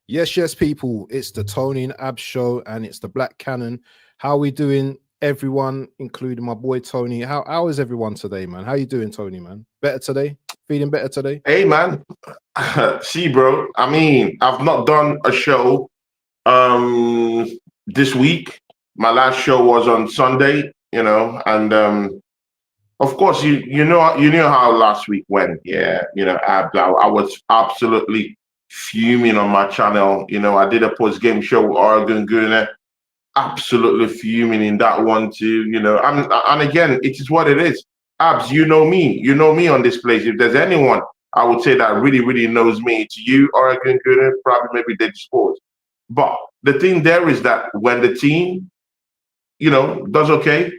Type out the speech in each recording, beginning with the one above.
Yes, yes, people. It's the Tony and Ab show, and it's the Black Cannon. How we doing, everyone, including my boy Tony? How is everyone today, man? How you doing, Tony, man? Better today? Feeling better today? Hey man, see, bro. I mean, I've not done a show um this week. My last show was on Sunday, and of course you know how last week went. Yeah, I was absolutely fuming on my channel. I did a post game show with Oregon Gunner, absolutely fuming in that one too. And again, it is what it is. Abs, you know me on this place. If there's anyone I would say that really, really knows me, it's you, Oregon Gunner, probably maybe Did Sports. But the thing there is that when the team, does okay,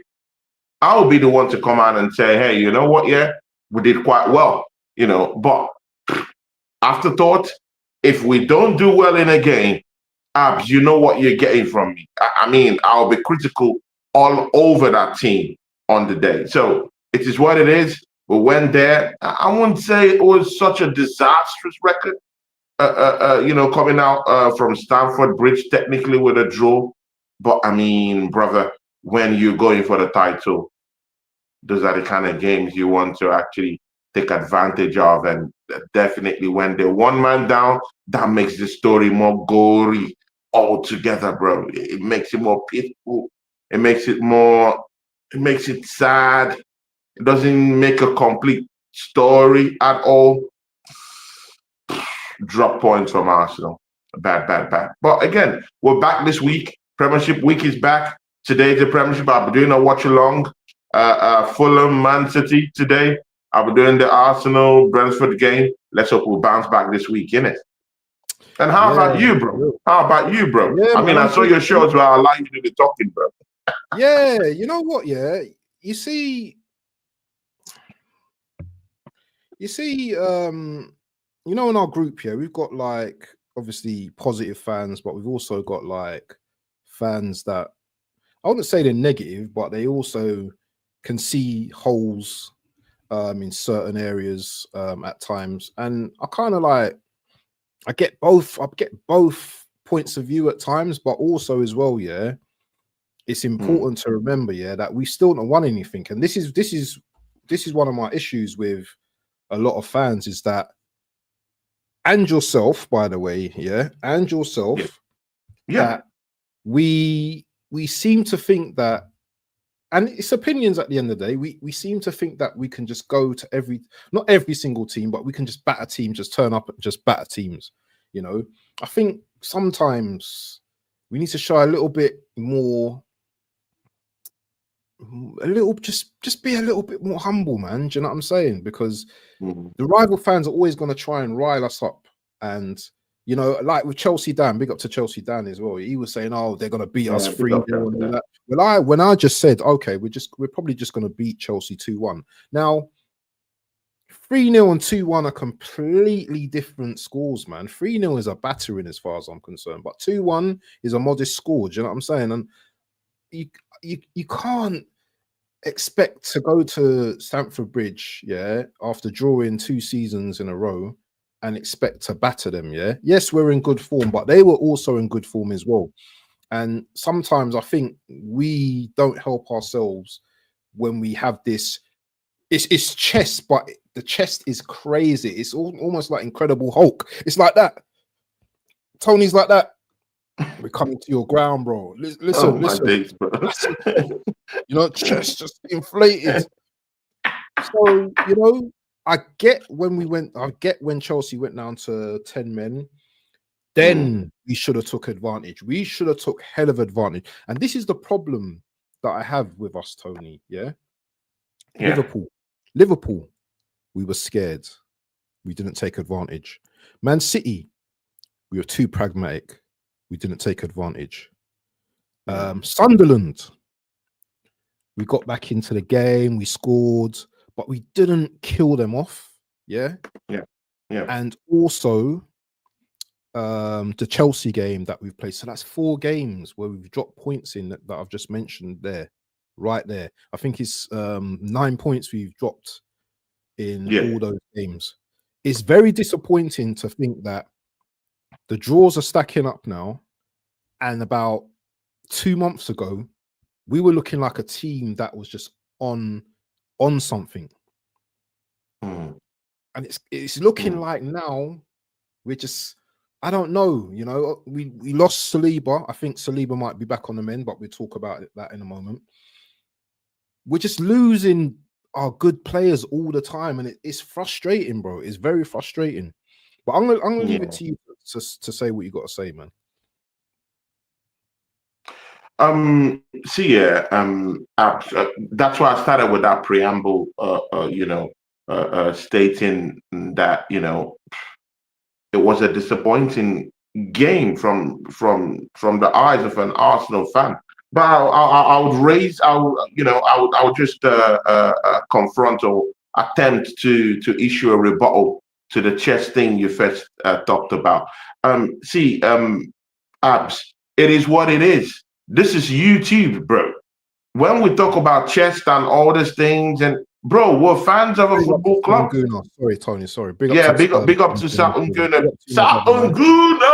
I'll be the one to come out and say, hey, you know what? Yeah, we did quite well, But afterthought, if we don't do well in a game, Abs, you know what you're getting from me. I mean, I'll be critical all over that team on the day. So it is what it is. We went there. I wouldn't say it was such a disastrous record, coming out from Stamford Bridge, technically with a draw. But I mean, brother, when you're going for the title, those are the kind of games you want to actually take advantage of. And definitely when they're one man down, that makes the story more gory altogether, bro. It makes it more peaceful. It makes it sad. It doesn't make a complete story at all. Drop points from Arsenal. Bad, bad, bad. But again, we're back this week. Premiership week is back. Today's the Premiership. I'll be doing a watch along. Fulham, Man City today. I'll be doing the Arsenal Brentford game. Let's hope we'll bounce back this week, innit? And how about you, bro? How about you, bro? Yeah, I mean, man, I saw your shows where I allow you to do the talking, bro. Yeah, you know what? Yeah, you see, in our group here, we've got like obviously positive fans, but we've also got like fans that I wouldn't say they're negative, but they also can see holes in certain areas at times. And I kind of like I get both points of view at times, but also as well, yeah, it's important to remember, yeah, that we still not won anything. And this is one of my issues with a lot of fans is that, and yourself, by the way, yeah, and yourself, that we seem to think that, and it's opinions at the end of the day, we seem to think that we can just go to not every single team, but we can just batter teams, just turn up and just batter teams. I think sometimes we need to show a little bit more, just be a little bit more humble, man. Do you know what I'm saying? Because the rival fans are always going to try and rile us up. And like with Chelsea Dan, big up to Chelsea Dan as well. He was saying, "Oh, they're going to beat us 3-0 and all that." When I just said, "Okay, we're probably just going to beat Chelsea 2-1." Now, 3-0 and 2-1 are completely different scores, man. 3-0 is a battering as far as I'm concerned, but 2-1 is a modest score. Do you know what I'm saying? And you can't expect to go to Stamford Bridge, yeah, after drawing 2 seasons in a row and expect to batter them, yeah. Yes, we're in good form, but they were also in good form as well. And sometimes I think we don't help ourselves when we have this. It's chest, but the chest is crazy. It's almost like Incredible Hulk. It's like that. Tony's like that. We're coming to your ground, bro. Listen. Days, bro. Chest just inflated. So, I get when Chelsea went down to 10 men. Then we should have took advantage. We should have took hell of advantage. And this is the problem that I have with us, Tony. Yeah. Liverpool, we were scared. We didn't take advantage. Man City, we were too pragmatic. We didn't take advantage. Sunderland, we got back into the game. We scored, but we didn't kill them off. Yeah. And also, the Chelsea game that we've played. So that's 4 games where we've dropped points in that I've just mentioned there, right there. I think it's 9 points we've dropped in all those games. It's very disappointing to think that The draws are stacking up now, and about 2 months ago, we were looking like a team that was just on something. And it's looking like now we're just, I don't know, you know, we lost Saliba. I think Saliba might be back on the mend, but we'll talk about that in a moment. We're just losing our good players all the time, and it's frustrating, bro. It's very frustrating. But I'm gonna leave it to you to say what you got to say, man. That's why I started with that preamble, stating that, you know, it was a disappointing game from the eyes of an Arsenal fan. But I would just confront or attempt to issue a rebuttal to the chess thing you first talked about. Abs, it is what it is. This is YouTube, bro. When we talk about chess and all these things, and bro, we're fans of a football club. Sorry, Tony. Sorry. Big up to Saturn Guna. Saturn Guna.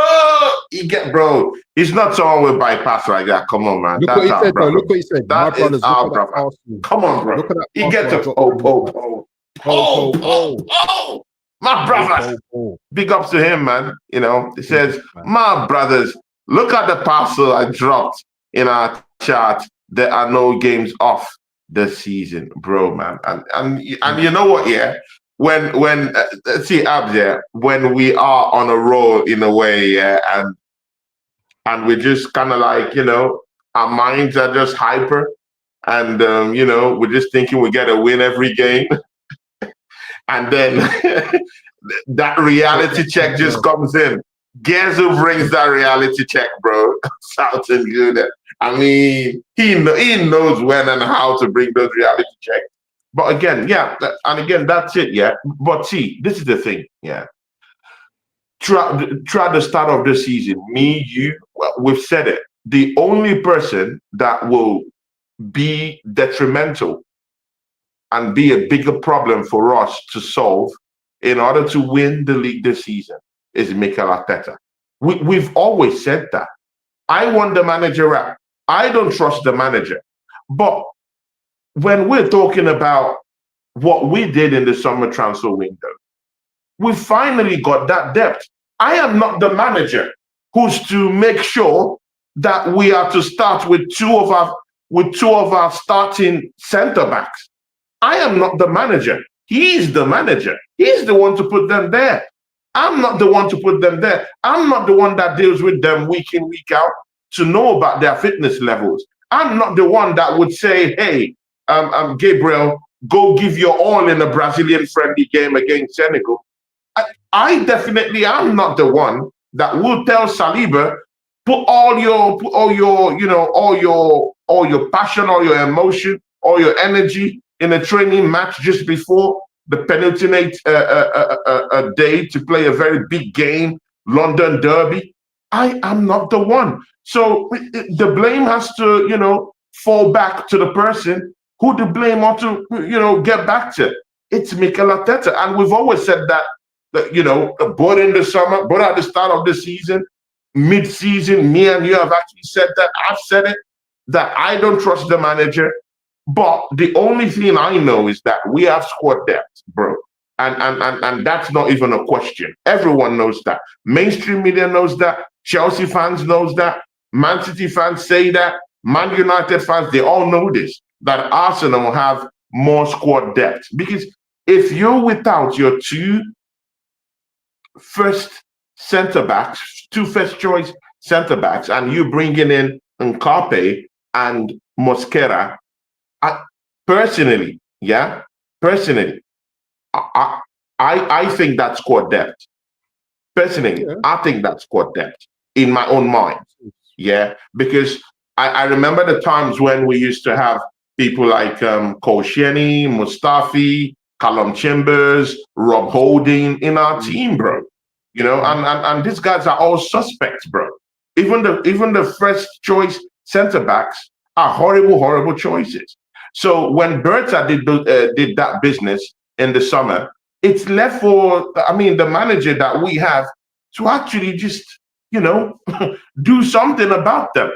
He bro. He's not someone with bypass like that. Come on, man. Look what he said, bro. Look what he said. That is our brother. Come on, bro. He gets a my brother. Big ups to him, man. You know, he says, my brothers, look at the parcel I dropped in our chat. There are no games off this season, bro, man. And you know what, yeah? When Abs, yeah, when we are on a roll in a way, yeah, and we're just kind of like, you know, our minds are just hyper, and you know, we're just thinking we get a win every game. And then that reality check just comes in. Guess who brings that reality check, bro? Sounding good. I mean, he knows when and how to bring those reality checks. But again, yeah, and again, that's it, yeah. But see, this is the thing, yeah. Try the start of the season, me, you, we've said it. The only person that will be detrimental and be a bigger problem for us to solve in order to win the league this season is Mikel Arteta. We've always said that. I want the manager out. I don't trust the manager. But when we're talking about what we did in the summer transfer window, we finally got that depth. I am not the manager who's to make sure that we are to start with two of our starting centre backs. I am not the manager. He's the manager. He's the one to put them there. I'm not the one to put them there. I'm not the one that deals with them week in, week out to know about their fitness levels. I'm not the one that would say, hey, Gabriel, go give your all in a Brazilian friendly game against Senegal. I definitely am not the one that will tell Saliba, put all your passion, all your emotion, all your energy in a training match just before the penultimate day to play a very big game, London Derby. I am not the one. So the blame has to, you know, fall back to the person who the blame ought to, you know, get back to. It's Mikel Arteta. And we've always said that, you know, both in the summer, both at the start of the season, mid-season, me and you have actually said that. I've said it, that I don't trust the manager. But the only thing I know is that we have squad depth, bro. And that's not even a question. Everyone knows that. Mainstream media knows that. Chelsea fans knows that. Man City fans say that. Man United fans, they all know this, that Arsenal have more squad depth. Because if you're without your two first centre-backs, two first-choice centre-backs, and you bringing in Nkape and Mosquera, personally, I think that's squad depth. Personally, yeah. I think that's squad depth in my own mind. Yeah, because I remember the times when we used to have people like Koscielny, Mustafi, Callum Chambers, Rob Holding in our team, bro. You know, and these guys are all suspects, bro. Even the first choice centre backs are horrible choices. So when Berta did that business in the summer, it's left for, I mean, the manager that we have to actually just you know, do something about them.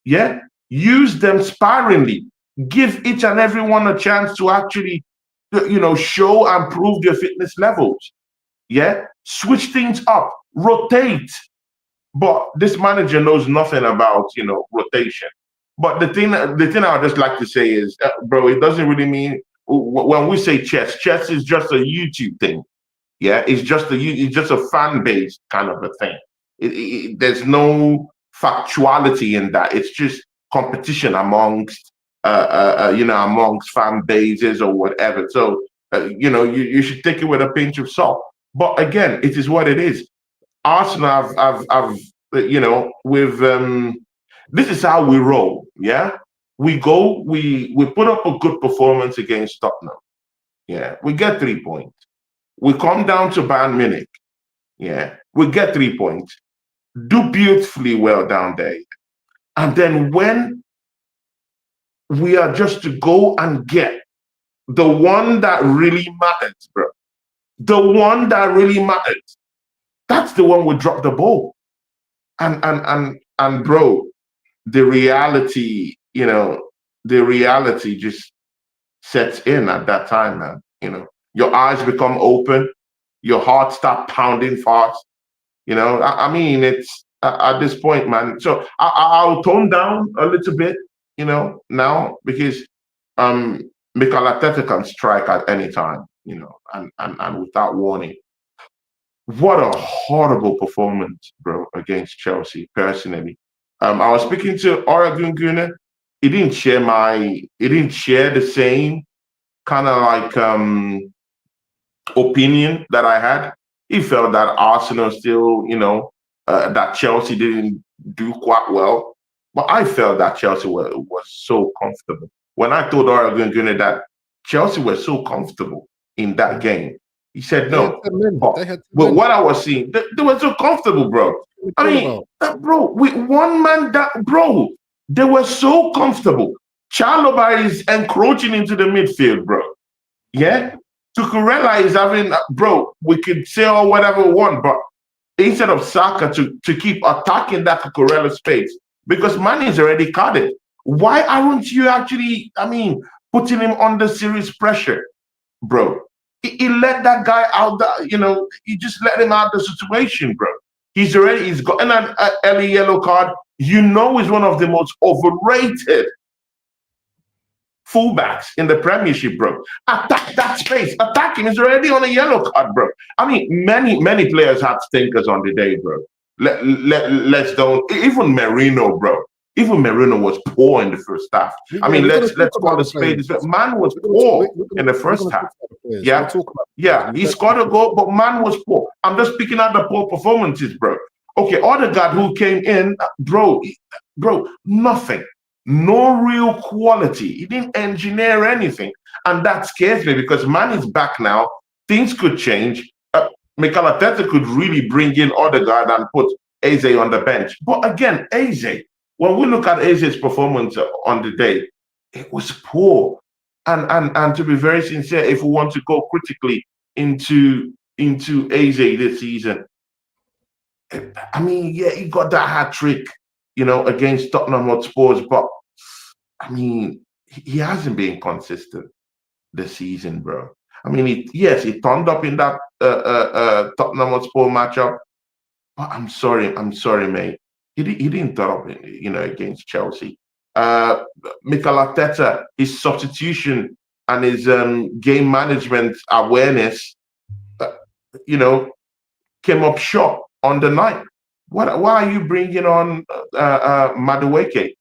Yeah, use them sparingly. Give each and every one a chance to actually, you know, show and prove their fitness levels. Yeah, switch things up, rotate. But this manager knows nothing about, you know, rotation. But the thing I would just like to say is, bro, it doesn't really mean when we say chess is just a YouTube thing. Yeah, it's just a fan base kind of a thing. There's no factuality in that. It's just competition amongst, you know, amongst fan bases or whatever. So, you know, you should take it with a pinch of salt. But again, it is what it is. Arsenal have you know, with this is how we roll. Yeah, we go, we put up a good performance against Tottenham. Yeah, we get 3 points. We come down to Bayern Munich. Yeah, we get 3 points. Do beautifully well down there. And then when we are just to go and get the one that really matters, bro, the one that really matters, that's the one we drop the ball. And bro, the reality, you know, the reality just sets in at that time, man. You know, your eyes become open, your heart start pounding fast. You know, I mean, it's at this point, man. So I'll tone down a little bit, you know, now because Mikel Arteta can strike at any time, you know, and without warning. What a horrible performance, bro, against Chelsea, personally. I was speaking to Oregon Gunnar. He didn't share the same kind of like opinion that I had. He felt that Arsenal still, you know, that Chelsea didn't do quite well. But I felt that Chelsea was so comfortable. When I told Oregon Gunnar that Chelsea was so comfortable in that game, he said no. But what I was seeing, they were so comfortable, bro. I mean, bro, with one man, bro, they were so comfortable. Chalobah is encroaching into the midfield, bro. Yeah? Cucurella is having, bro, we could say or whatever we want, but instead of Saka to keep attacking that Cucurella space, because Mane is already carded. Why aren't you actually, I mean, putting him under serious pressure, bro? He let that guy out, you know, he just let him out of the situation, bro. He's gotten an early yellow card. You know, he's one of the most overrated fullbacks in the Premiership, bro. Attack that space. Attack him. He's already on a yellow card, bro. I mean, many players had stinkers on the day, bro. Let's don't. Even Merino, bro. Even Merino was poor in the first half. I mean, let's call a spade. Man was poor in the first half. Yeah, he scored a goal, but man was poor. I'm just picking out the poor performances, bro. Okay, Odegaard who came in, bro, nothing. No real quality. He didn't engineer anything. And that scares me because man is back now. Things could change. Mikel Arteta could really bring in Odegaard and put Eze on the bench. But again, Eze, when we look at Eze's performance on the day, it was poor. And to be very sincere, if we want to go critically into Eze this season, I mean, yeah, he got that hat trick, you know, against Tottenham Hotspurs, but I mean, he hasn't been consistent this season, bro. I mean, he turned up in that Tottenham Hotspur matchup, but I'm sorry, mate. He didn't turn up, you know, against Chelsea. Mikel Arteta, his substitution and his game management awareness, you know, came up short on the night. Why are you bringing on Madueke?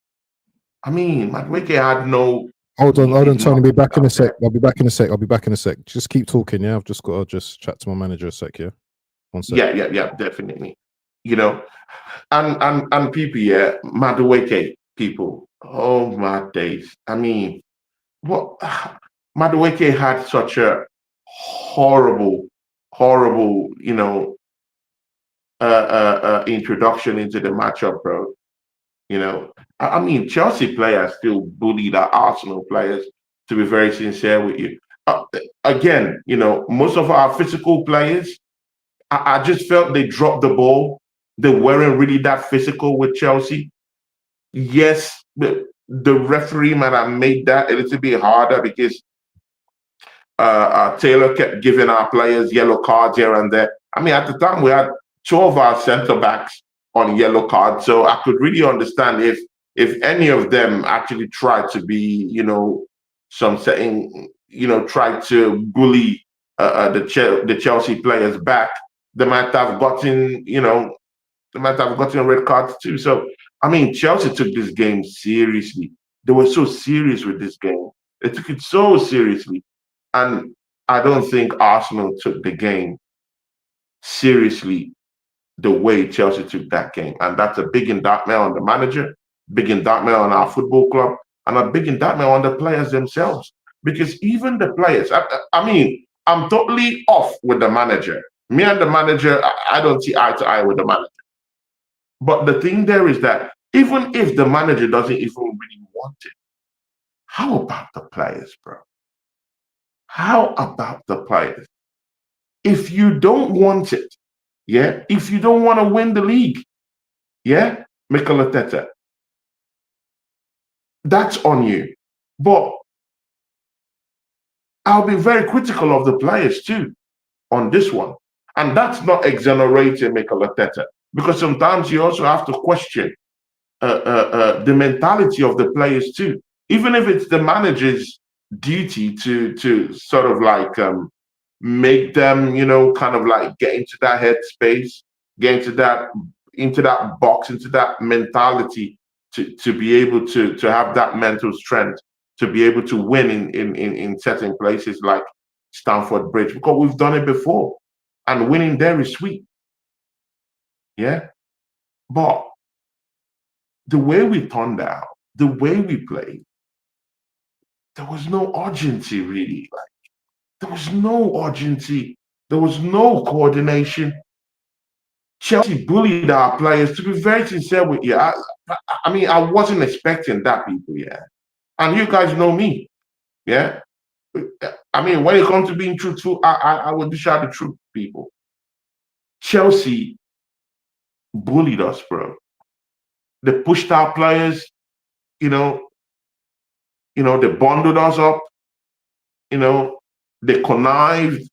I mean, Madueke had no. Hold on, Tony. Be back in a sec. I'll be back in a sec. Just keep talking. Yeah, I've just got to chat to my manager a sec. Yeah, 1 sec. Yeah, definitely. You know, and people, yeah, Madueke people. Oh my days! I mean, what Madueke had such a horrible, you know, introduction into the matchup, bro. You know, I mean, Chelsea players still bully the Arsenal players, to be very sincere with you. Again, you know, most of our physical players, I just felt they dropped the ball they weren't really that physical with Chelsea. Yes, the referee might have made that a little bit harder because Taylor kept giving our players yellow cards here and there. I mean, at the time we had 2 of our centre backs on yellow cards, so I could really understand if any of them actually tried to be, tried to bully the Chelsea players back, they might have gotten, red cards too. So I mean, Chelsea took this game seriously. They were so serious with this game. They took it so seriously. And I don't think Arsenal took the game seriously the way Chelsea took that game. And that's a big indictment on the manager, big indictment on our football club, and a big indictment on the players themselves. Because even the players, I mean, I'm totally off with the manager. Me and the manager, I don't see eye to eye with the manager. But the thing there is that even if the manager doesn't even really want it, how about the players, bro? How about the players? If you don't want it, yeah, if you don't want to win the league, yeah, Mikel Arteta, that's on you. But I'll be very critical of the players too on this one. And that's not exonerating Mikel Arteta, because sometimes you also have to question the mentality of the players too. Even if it's the manager's duty to sort of like make them, kind of like get into that headspace, get into that box, into that mentality to be able to have that mental strength to be able to win in certain places like Stamford Bridge, because we've done it before, and winning there is sweet. Yeah, but the way we turned out, the way we played, there was no urgency really. Like, there was no urgency. There was no coordination. Chelsea bullied our players. To be very sincere with you, I mean, I wasn't expecting that, people. Yeah, and you guys know me. Yeah, I mean, when it comes to being truthful, I will dish out the truth, people. Chelsea bullied us, bro. They pushed our players. They bundled us up. They connived,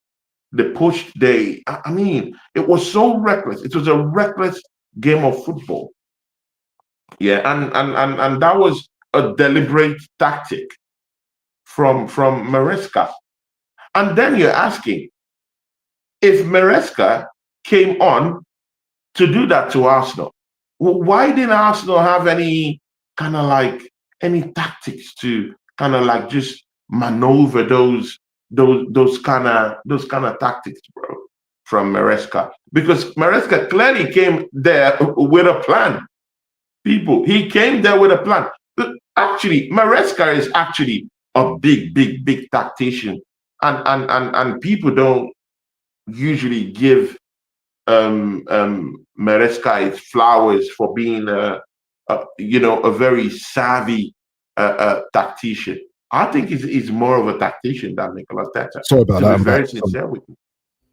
they pushed, I mean, it was so reckless. It was a reckless game of football. Yeah, and that was a deliberate tactic from Maresca. And then you're asking, if Maresca came on to do that to Arsenal, why didn't Arsenal have any kind of like any tactics to kind of like just maneuver those kind of tactics, bro, from Maresca? Because Maresca clearly came there with a plan. People, he came there with a plan. Actually, Maresca is actually a big tactician, and people don't usually give Maresca his flowers for being a very savvy tactician. I think he's more of a tactician than Mikel Arteta. Sorry about that. To be I'm very back. sincere with you.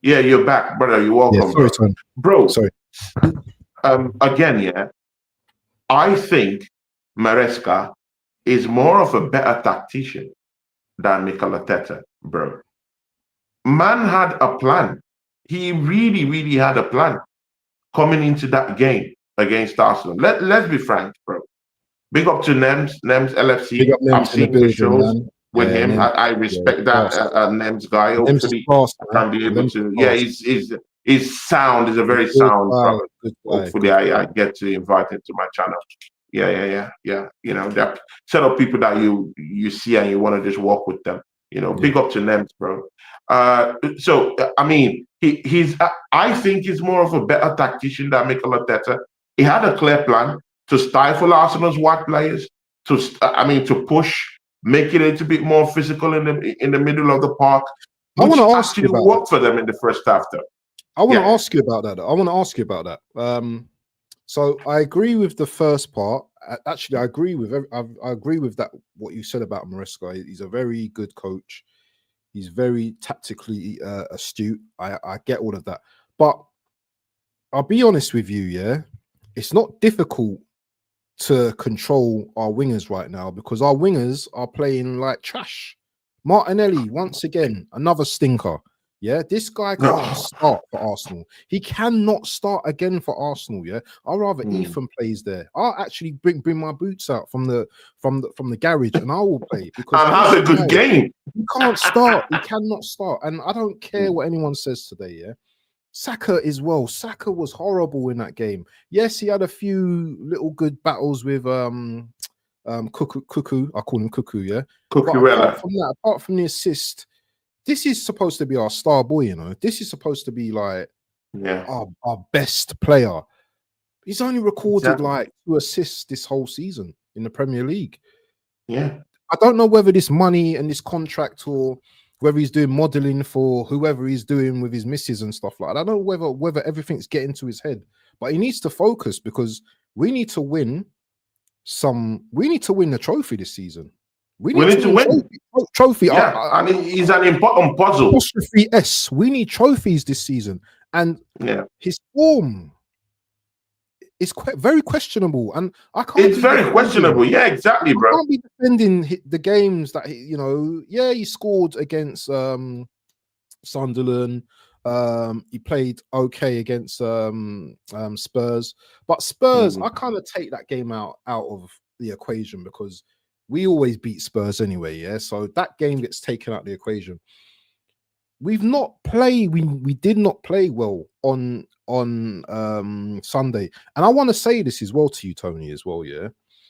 Yeah, you're back, brother. You're welcome, Yeah, sorry, Tom. bro. Sorry. Again, yeah, I think Maresca is more of a better tactician than Mikel Arteta, bro. Man had a plan. He really had a plan coming into that game against Arsenal. Let's be frank, bro. Big up to Nems LFC. Big up Nems I've seen the shows with him. I respect that Nems guy. Hopefully, I can be able to. Yeah, he's sound. He's a very sound brother. Hopefully, I get to invite him to my channel. Yeah. There are set of people that you see and you want to just walk with them. Big up to Nems, bro. So I mean, he's. I think he's more of a better tactician than Mikel Arteta. He had a clear plan to stifle Arsenal's wide players, to push, make it a little bit more physical in the middle of the park. I want to ask you about worked for them in the first half, though. I want to ask you about that. So I agree with the first part. Actually, I agree with that. What you said about Maresca, he's a very good coach. He's very tactically astute. I get all of that, but I'll be honest with you, yeah. it's not difficult to control our wingers right now because our wingers are playing like trash. Martinelli, once again, another stinker. Yeah, this guy can't start for Arsenal. He cannot start again for Arsenal. Yeah, I'd rather Ethan plays there. I'll actually bring my boots out from the garage and I will play because and have a good game. He can't start. He cannot start, and I don't care what anyone says today. Yeah. Saka as well. Saka was horrible in that game. Yes, he had a few little good battles with Cuckoo. I call him Cuckoo, yeah. But apart from the assist, this is supposed to be our star boy, you know. This is supposed to be like our best player. He's only recorded like 2 assists this whole season in the Premier League. Yeah. I don't know whether this money and this contract or whether he's doing modeling for whoever he's doing with his misses and stuff like that. I don't know whether everything's getting to his head, but he needs to focus because we need to win the trophy this season. We need to win trophy. Yeah, and he's an important puzzle. S. We need trophies this season, and his form is very questionable, and I can't. It's very questionable. Yeah, exactly, bro. I can't be defending the games that he scored against Sunderland. He played okay against Spurs, but Spurs, I kind of take that game out of the equation because we always beat Spurs anyway. Yeah, so that game gets taken out of the equation. We've not played. We did not play well on Sunday, and I want to say this as well to you, Tony, as well. Yeah,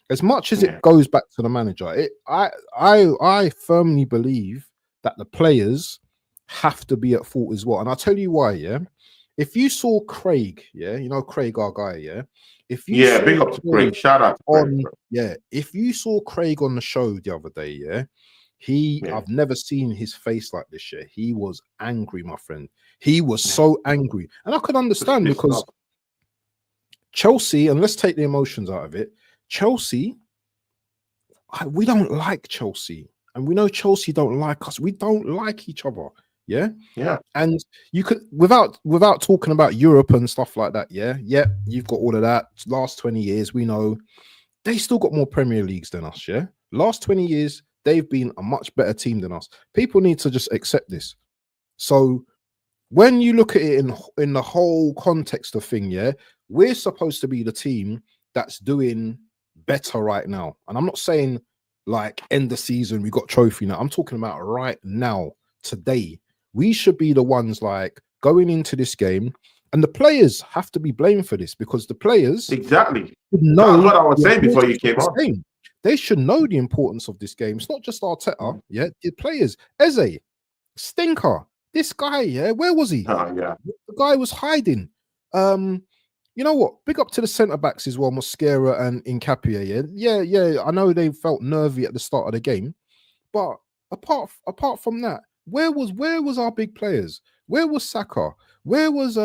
as much as it goes back to the manager, I firmly believe that the players have to be at fault as well, and I'll tell you why. Yeah, if you saw Craig, Craig, our guy, if you big up to Craig, shout out to Craig, if you saw Craig on the show the other day, I've never seen his face like this year. He was angry, my friend. He was so angry. And I could understand because Chelsea, and let's take the emotions out of it. Chelsea, we don't like Chelsea. And we know Chelsea don't like us. We don't like each other. Yeah. Yeah. And you could, without talking about Europe and stuff like that, you've got all of that. Last 20 years, we know they still got more Premier Leagues than us, Last 20 years, they've been a much better team than us. People need to just accept this. So when you look at it in the whole context of thing, we're supposed to be the team that's doing better right now. And I'm not saying like end the season, we got trophy now. I'm talking about right now, today. We should be the ones like going into this game, and the players have to be blamed for this because the players exactly know what I was saying before you came on. They should know the importance of this game. It's not just Arteta, the players. Eze, stinker. This guy, where was he? The guy was hiding. You know what? Big up to the centre backs as well, Mosquera and Nkapia. Yeah. I know they felt nervy at the start of the game, but apart from that, where was our big players? Where was Saka? Where was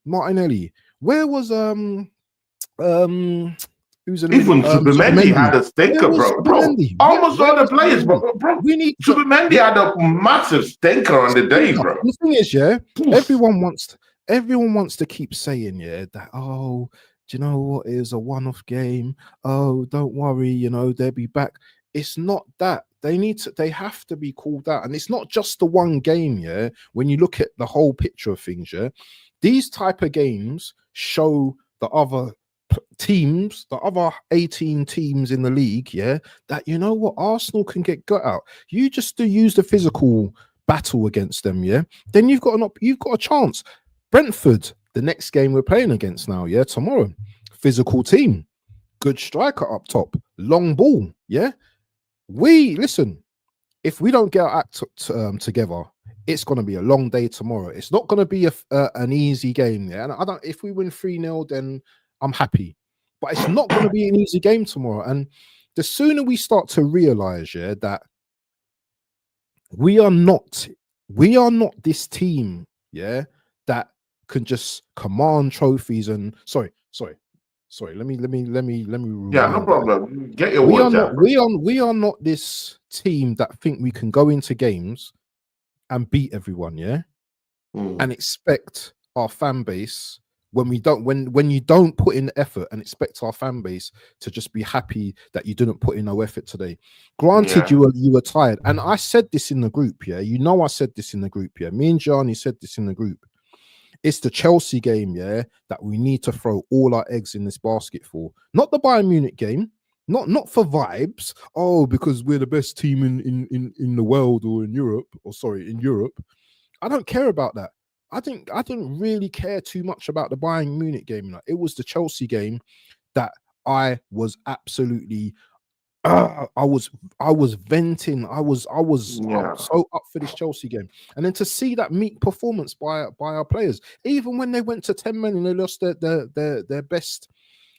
Martinelli? Where was even Supermendi had a stinker, bro. Almost all the players, bro. Supermendi had a massive stinker on the day, bro. The thing is, everyone wants to keep saying, that do you know what? It was a one-off game. Oh, don't worry, they'll be back. It's not that. They have to be called out, and it's not just the one game. When you look at the whole picture of things, these type of games show the other teams, the other 18 teams in the league, that Arsenal can get gut out. You just use the physical battle against them, then you've got a chance. Brentford, the next game we're playing against now, tomorrow, physical team, good striker up top, long ball, listen, if we don't get our act together, it's going to be a long day tomorrow. It's not going to be an easy game, and if we win 3-0, then I'm happy, but it's not going to be an easy game tomorrow. And the sooner we start to realize, that we are not this team, that can just command trophies and sorry. Let me. No problem. Get your words out. We are not this team that think we can go into games and beat everyone, and expect our fan base when you don't put in the effort and expect our fan base to just be happy that you didn't put in no effort today. Granted, you were tired, and I said this in the group. Yeah, I said this in the group. Yeah, me and Johnny said this in the group. It's the Chelsea game, yeah, that we need to throw all our eggs in this basket for. Not the Bayern Munich game, not for vibes. Oh, because we're the best team in the world or in Europe, in Europe. I don't care about that. I didn't really care too much about the Bayern Munich game. It was the Chelsea game that I was absolutely I was venting. I was so up for this Chelsea game, and then to see that meek performance by our players, even when they went to 10 men and they lost their best,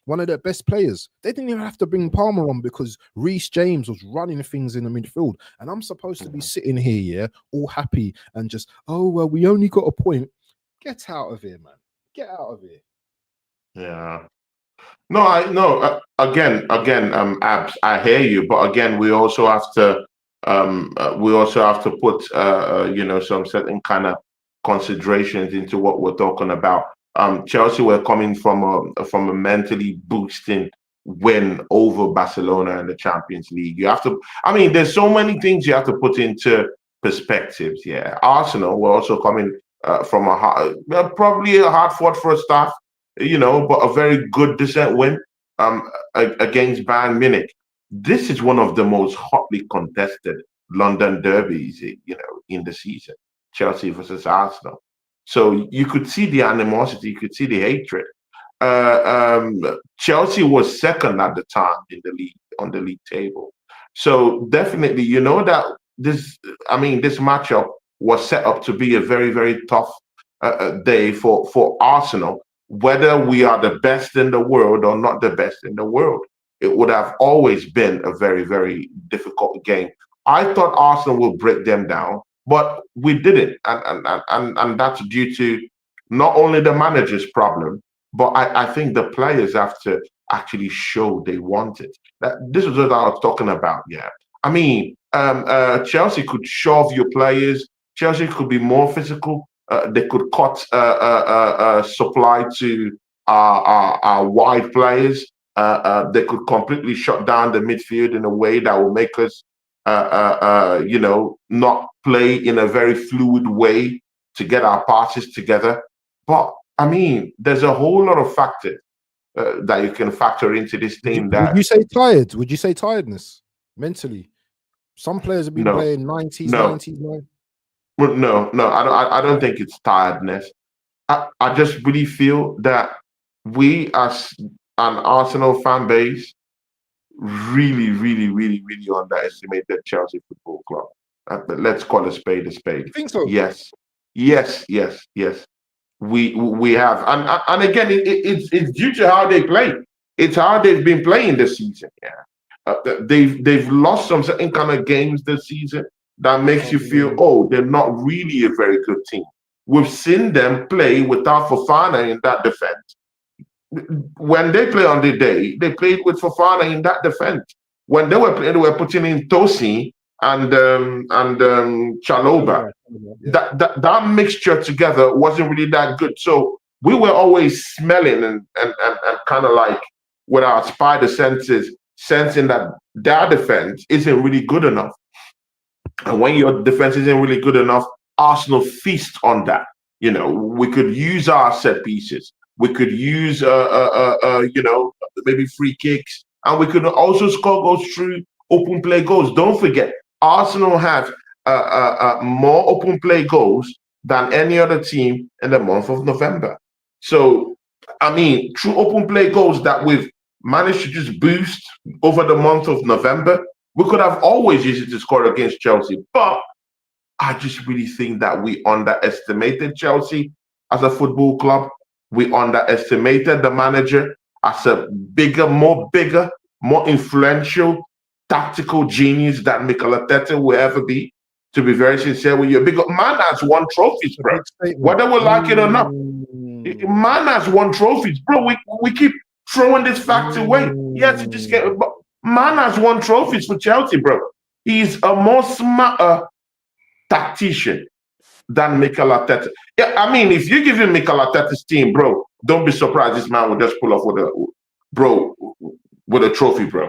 one of their best players, they didn't even have to bring Palmer on because Reece James was running things in the midfield, and I'm supposed to be sitting here, all happy and just, oh well, we only got a point. Get out of here, man! Get out of here. Yeah. No, again, Abs, I hear you, but again, we also have to put some certain kind of considerations into what we're talking about. Chelsea were coming from a mentally boosting win over Barcelona in the Champions League. You have to, there's so many things you have to put into perspectives. Yeah, Arsenal were also coming from probably a hard fought first half, but a very good decent win against Bayern Munich. This is one of the most hotly contested London derbies, in the season. Chelsea versus Arsenal. So you could see the animosity, you could see the hatred. Chelsea was second at the time in the league, on the league table. So definitely, that this matchup was set up to be a very, very tough day for Arsenal. Whether we are the best in the world or not the best in the world, it would have always been a very, very difficult game. I thought Arsenal would break them down, but we didn't, and that's due to not only the manager's problem, but I think the players have to actually show they want it. This is what I was talking about. Yeah, Chelsea could shove your players. Chelsea could be more physical. They could cut supply to our wide players. They could completely shut down the midfield in a way that will make us, not play in a very fluid way to get our passes together. But there's a whole lot of factors that you can factor into this team. Would you say tired? Would you say tiredness mentally? Some players have been playing 90s. No, I don't think it's tiredness. I just really feel that we as an Arsenal fan base really, really, really, really underestimated Chelsea Football Club. Let's call a spade a spade. You think so? Yes. We have, and again, it's due to how they play. It's how they've been playing this season. Yeah, they've lost some certain kind of games this season that makes you feel, oh, they're not really a very good team. We've seen them play without Fofana in that defense. When they play on the day, they played with Fofana in that defense. When they were playing, they were putting in Tosin and Chalobah. Yeah. That mixture together wasn't really that good. So we were always smelling and kind of like with our spider senses, sensing that their defense isn't really good enough. And when your defense isn't really good enough, Arsenal feast on that. We could use our set pieces. We could use, maybe free kicks. And we could also score goals through open play goals. Don't forget, Arsenal have more open play goals than any other team in the month of November. So, through open play goals that we've managed to just boost over the month of November, we could have always used it to score against Chelsea. But I just really think that we underestimated Chelsea as a football club. We underestimated the manager as a more influential, tactical genius that Mikel Arteta will ever be. To be very sincere with you, because man has won trophies, bro. Whether we like it or not, man has won trophies, bro. We keep throwing this fact away. Yes, it just get. But man has won trophies for Chelsea, bro. He's a more smarter tactician than Mikel Arteta. Yeah, I mean, if you're giving Mikel Arteta's team, bro, don't be surprised this man will just pull off with a trophy, bro,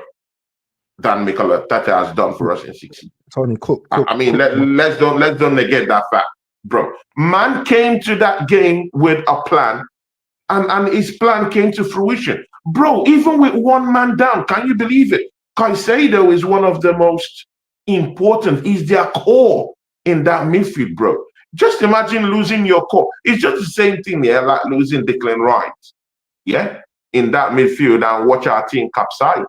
than Mikel Arteta has done for us in 6 years. Tony Cook. I mean, let's don't negate that fact, bro. Man came to that game with a plan, and his plan came to fruition, bro. Even with one man down, can you believe it? Caicedo is one of the most important. He's their core in that midfield, bro. Just imagine losing your core. It's just the same thing, yeah, like losing Declan Rice, yeah, in that midfield, and watch our team capsize.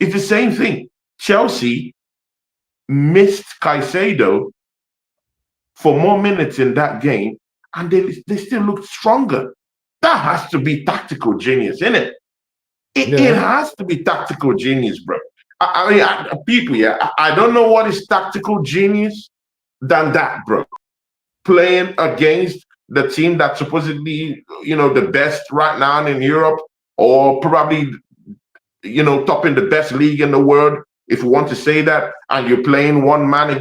It's the same thing. Chelsea missed Caicedo for more minutes in that game, and they still looked stronger. That has to be tactical genius, isn't it? It has to be tactical genius, bro. I mean, people, yeah, I don't know what is tactical genius than that, bro. Playing against the team that's supposedly, the best right now in Europe, or probably, topping the best league in the world, if you want to say that, and you're playing one man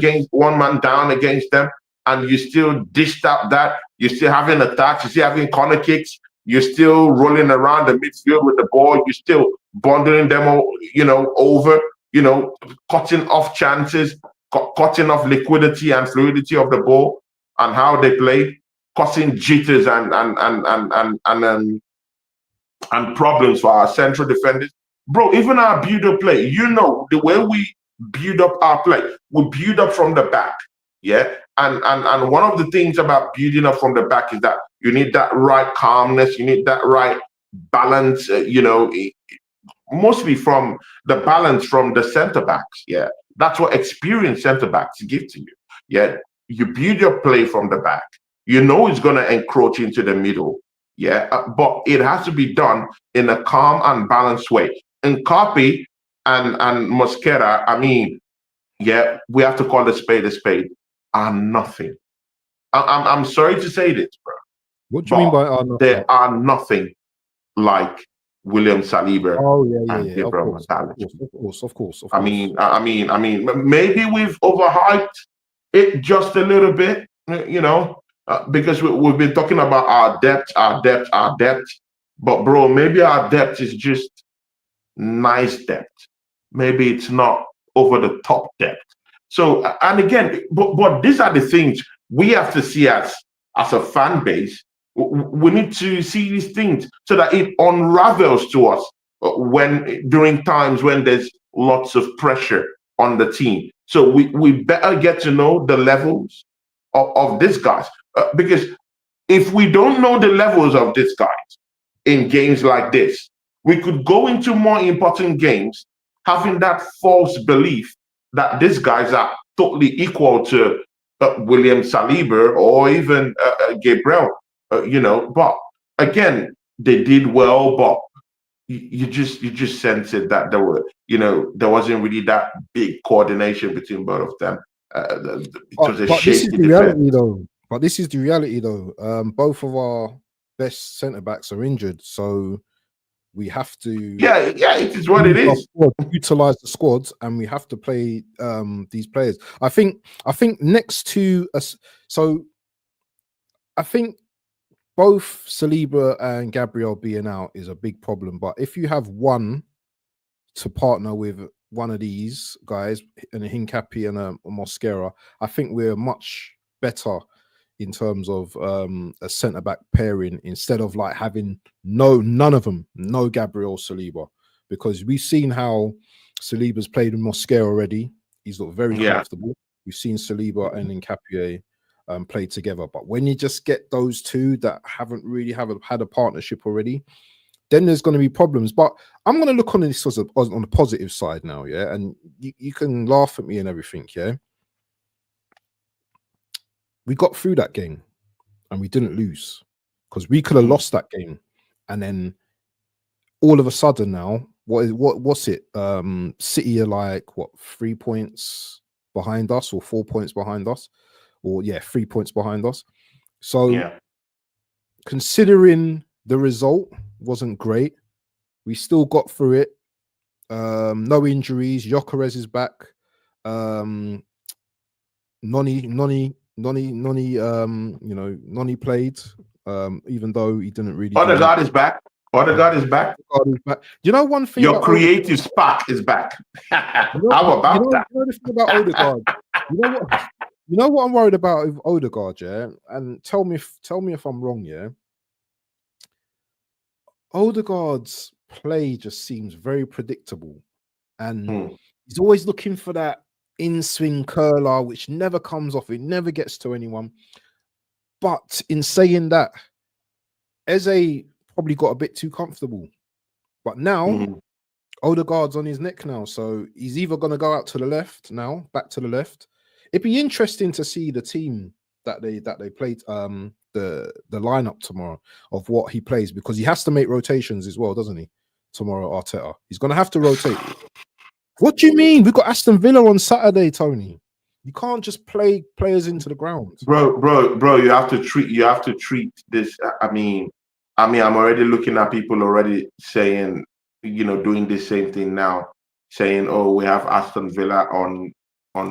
down against them, and you still dished out that, you're still having attacks, you're still having corner kicks, you're still rolling around the midfield with the ball, you're still bundling them, over, cutting off chances, cutting off liquidity and fluidity of the ball and how they play, causing jitters and problems for our central defenders. Bro, even our build-up play, the way we build up our play, we build up from the back, yeah? And one of the things about building up from the back is that you need that right calmness, you need that right balance, mostly from the balance from the center-backs, yeah? That's what experienced center-backs give to you, yeah? You build your play from the back. It's going to encroach into the middle, yeah? But it has to be done in a calm and balanced way. And Carpi and Mosquera, I mean, yeah, we have to call a spade, are nothing. I'm sorry to say this, bro. What do you mean by are nothing? They are nothing like William Saliba and Gabriel Of course. I mean, maybe we've overhyped it just a little bit, because we've been talking about our depth. But bro, maybe our depth is just nice depth. Maybe it's not over the top depth. So, and again, but these are the things we have to see as a fan base. We need to see these things so that it unravels to us during times when there's lots of pressure on the team. So we better get to know the levels of these guys, because if we don't know the levels of these guys in games like this, we could go into more important games having that false belief that these guys are totally equal to William Saliba or even Gabriel, But again, they did well, but you just sense it that there wasn't really that big coordination between both of them. But this is the reality, though. This is the reality, though. Both of our best centre backs are injured, so we have to. Yeah, it is what it is. Utilize the squads, and we have to play these players. I think next to us. So I think both Saliba and Gabriel being out is a big problem. But if you have one to partner with one of these guys, and a Hincapi and a Mosquera, I think we're much better in terms of a centre-back pairing, instead of like having none of them, no Gabriel Saliba, because we've seen how Saliba's played with Mosquera already. He's looked very comfortable. We've seen Saliba and Hincapi play together, but when you just get those two that haven't really had a partnership already, then there's going to be problems. But I'm going to look on this on the positive side now, yeah. And you can laugh at me and everything, yeah. We got through that game, and we didn't lose, because we could have lost that game, and then all of a sudden now, what's it? City are like 3 points behind us, or 4 points behind us, or 3 points behind us. So, considering the result wasn't great, we still got through it. No injuries. Gyökeres is back. Noni Noni, Noni played, even though he didn't really. Odegaard is back. Odegaard is back. You know one thing. Your about creative Odegaard? Spark is back. How that? about that? You know the thing about Odegaard. You know what I'm worried about with Odegaard, yeah. And tell me if I'm wrong, yeah. Odegaard's play just seems very predictable, and he's always looking for that in-swing curler, which never comes off. It never gets to anyone. But in saying that, Eze probably got a bit too comfortable. But now, Odegaard's on his neck now, so he's either going to go out to the left now, back to the left. It'd be interesting to see the team that they played, the lineup tomorrow of what he plays, because he has to make rotations as well, doesn't he? Tomorrow, Arteta, he's going to have to rotate. What do you mean? We've got Aston Villa on Saturday, Tony. You can't just play players into the ground, bro. You have to treat this. I mean, I'm already looking at people already saying, doing the same thing now, saying, "Oh, we have Aston Villa on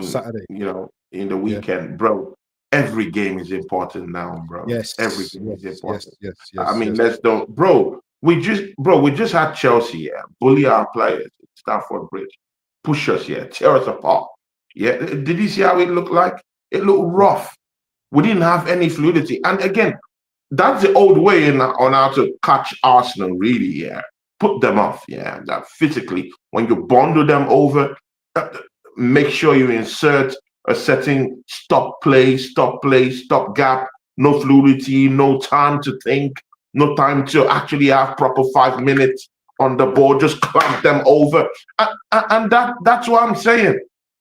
Saturday, in the weekend, bro." Every game is important now, bro. Yes, every game is important. Yes. I mean, let's don't, bro. We just had Chelsea, bully our players at Stamford Bridge, push us, tear us apart. Yeah, did you see how it looked like? It looked rough. We didn't have any fluidity, and again, that's the old way on how to catch Arsenal. Really, put them off. That physically, when you bundle them over, make sure you insert a setting, stop play, stop gap, no fluidity, no time to think, no time to actually have proper 5 minutes on the board, just clamp them over. And that's what I'm saying.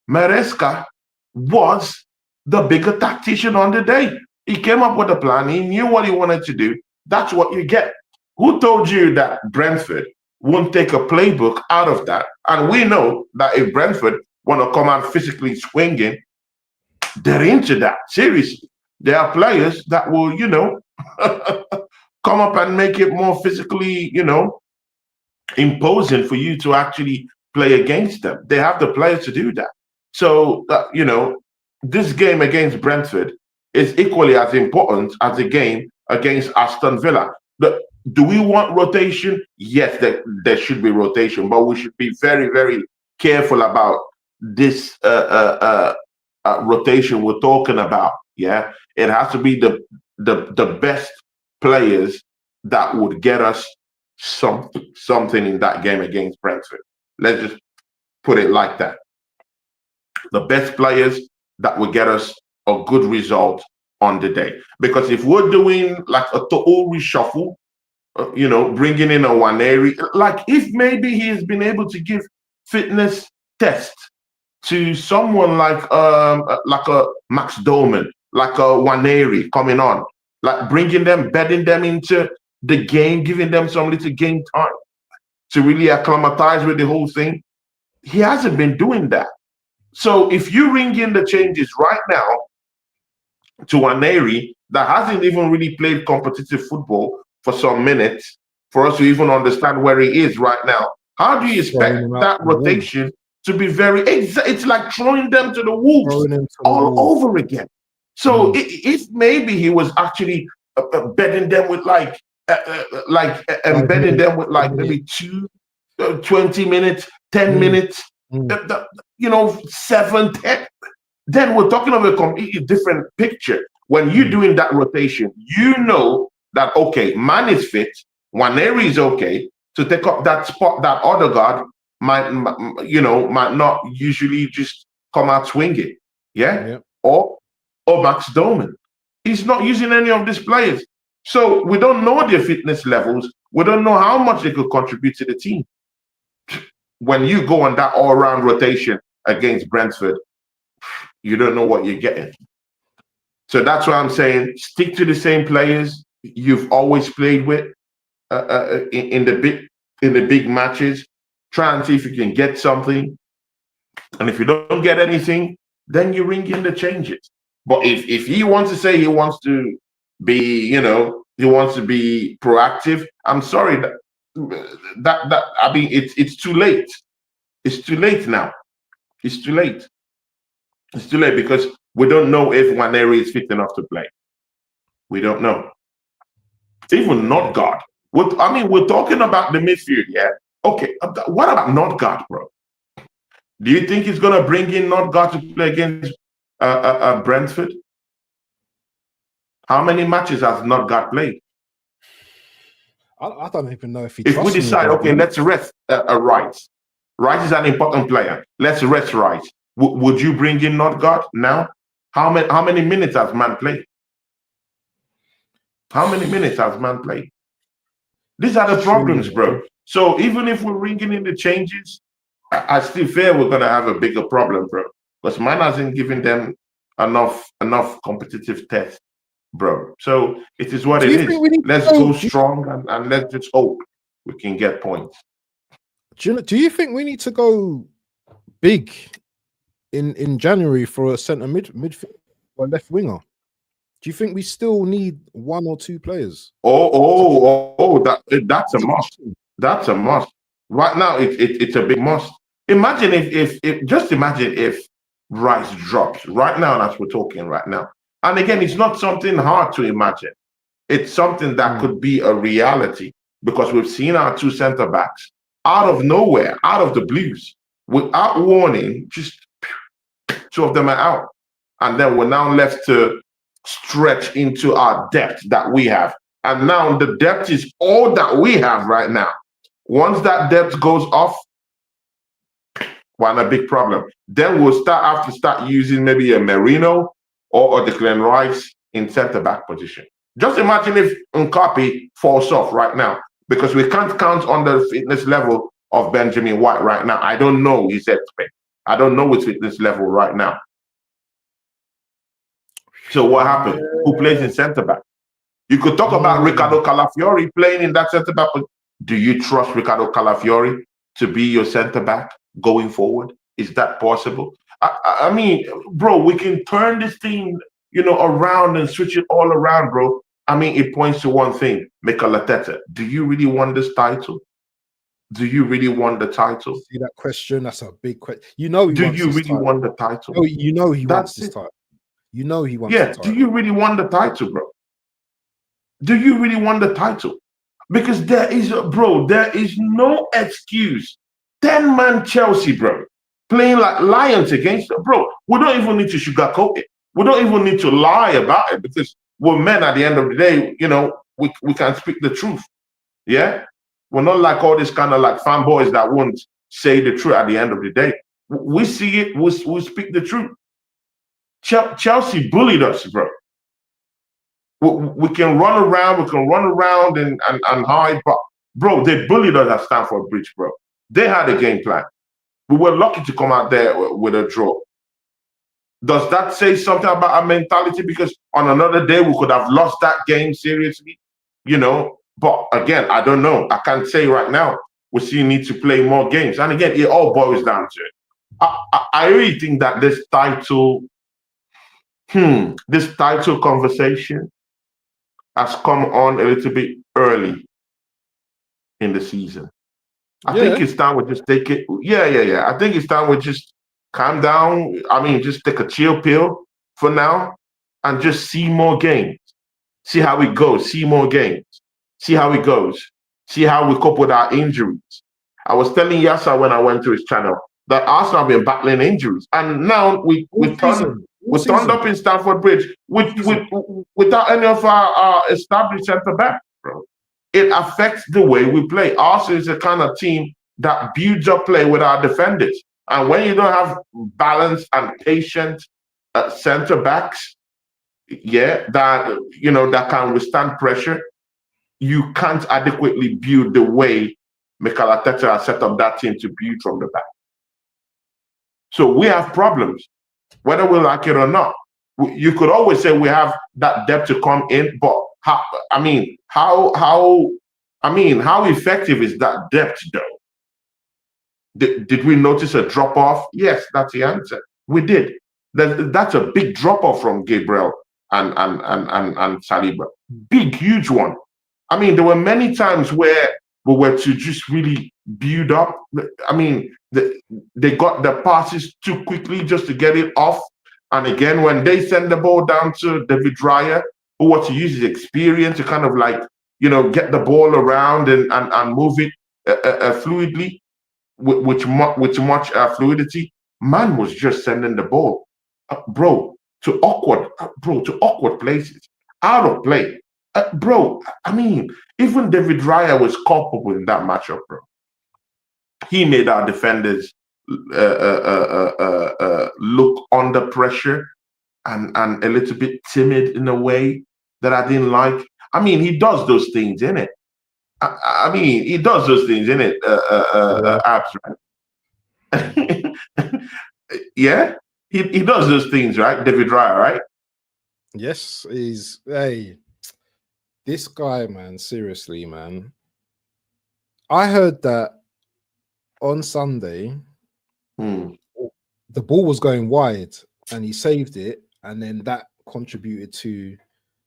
Maresca was the bigger tactician on the day. He came up with a plan. He knew what he wanted to do. That's what you get. Who told you that Brentford won't take a playbook out of that? And we know that if Brentford want to come out physically swinging, they're into that. Seriously. There are players that will, come up and make it more physically, imposing for you to actually play against them. They have the players to do that. So, this game against Brentford is equally as important as the game against Aston Villa. Do we want rotation? Yes, there should be rotation, but we should be very, very careful about this rotation we're talking about. Yeah, it has to be the best players that would get us something in that game against Brentford. Let's just put it like that. The best players that will get us a good result on the day. Because if we're doing like a total reshuffle, bringing in a Waneri, like if maybe he has been able to give fitness test to someone like a Max Doman, like a Waneri coming on, like bringing them, bedding them into the game, giving them some little game time to really acclimatize with the whole thing. He hasn't been doing that. So if you ring in the changes right now to Waneri, that hasn't even really played competitive football for some minutes, for us to even understand where he is right now, how do you expect that rotation to be very? It's like throwing them to the wolves all over again. So if maybe he was actually bedding them with embedding them with maybe 20 minutes, 10 minutes, 7, 10, then we're talking of a completely different picture. When you're doing that rotation, you know that, okay, man is fit, Waneri is okay to take up that spot that Odegaard might not usually just come out swinging, or Max Doman. He's not using any of these players. So we don't know their fitness levels. We don't know how much they could contribute to the team. When you go on that all-round rotation against Brentford, you don't know what you're getting. So that's why I'm saying stick to the same players you've always played with in the big matches. Try and see if you can get something. And if you don't get anything, then you ring in the changes. But if he wants to say he wants to be, he wants to be proactive, I'm sorry that I mean it's too late. It's too late now. It's too late. It's too late because We don't know if Waneri is fit enough to play. We don't know. Even Nordgaard. We're talking about the midfield, yeah? Okay, what about Nordgaard, bro? Do you think he's going to bring in Nordgaard to play against Brentford? How many matches has Nordgaard played? I don't even know if he. If we decide, okay, let's rest Rice. Rice is an important player. Let's rest Rice. Would you bring in Nordgaard now? How many minutes has man played? How many minutes has man played? These are the problems, bro. So even if we're ringing in the changes, I still fear we're gonna have a bigger problem, bro. Because man hasn't given them enough competitive tests, bro. So it is what it is. Let's go strong and let's just hope we can get points. Do you think we need to go big in January for a centre midfield or left winger? Do you think we still need 1 or 2 players? That's a must. That's a must. Right now, it's a big must. Imagine if Rice drops right now as we're talking right now. And again, it's not something hard to imagine. It's something that could be a reality because we've seen our 2 centre backs out of nowhere, out of the blues, without warning, just 2 of them are out. And then we're now left to stretch into our depth that we have. And now the depth is all that we have right now. Once that depth goes off, we're in a big problem. Then we'll have to start using maybe a Merino or Declan Rice in centre-back position. Just imagine if Nkapi falls off right now, because we can't count on the fitness level of Benjamin White right now. I don't know his expect. I don't know his fitness level right now. So what happened? Who plays in centre-back? You could talk about Riccardo Calafiori playing in that centre-back. Do you trust Riccardo Calafiori to be your centre-back going forward? Is that possible? I mean, bro, we can turn this thing, around and switch it all around, bro. I mean, it points to one thing, Mikel Arteta. Do you really want this title? Do you really want the title? See that question? That's a big question. Do you really want the title? Oh, he wants this title. He wants the title. Do you really want the title, bro? Do you really want the title? Because there is no excuse. 10-man Chelsea, bro, playing like lions against them, bro. We don't even need to sugarcoat it. We don't even need to lie about it because we're men at the end of the day, we can speak the truth. Yeah? We're not like all this kind of like fanboys that won't say the truth at the end of the day. We see it, we speak the truth. Chelsea bullied us, bro. We can run around and hide, but bro, they bullied us at Stamford Bridge, bro. They had a game plan. We were lucky to come out there with a draw. Does that say something about our mentality? Because on another day, we could have lost that game seriously, But again, I don't know. I can't say right now. We still need to play more games. And again, it all boils down to it. I really think that this title conversation has come on a little bit early in the season. I think it's time we just take it. Yeah. I think it's time we just calm down. I mean, just take a chill pill for now and just see more games. See how it goes. See more games. See how it goes. See how we cope with our injuries. I was telling Yassa when I went to his channel that Arsenal have been battling injuries. And now we turned up in Stamford Bridge without any of our established centre-back, bro. It affects the way we play. Arsenal is the kind of team that builds up play with our defenders. And when you don't have balanced and patient centre-backs, that can withstand pressure, you can't adequately build the way Mikel Arteta has set up that team to build from the back. So we have problems, whether we like it or not. You could always say we have that depth to come in, but how effective is that depth though? Did we notice a drop off? Yes, that's the answer. We did. That's a big drop off from Gabriel and Saliba. Big, huge one. I mean, there were many times where we were to just really build up. I mean, they got the passes too quickly just to get it off. And again, when they send the ball down to David Raya, who wants to use his experience to kind of like, get the ball around and move it fluidly, with much fluidity, man was just sending the ball, to awkward places, out of play. Bro, I mean, even David Raya was culpable in that matchup, bro. He made our defenders look under pressure and a little bit timid in a way that I didn't like. I mean, he does those things, innit? I mean, he does those things, innit? Abs, right? Yeah, he does those things, right? David Raya, right? Yes, this guy, man, seriously, man. I heard that on Sunday, the ball was going wide and he saved it, and then that contributed to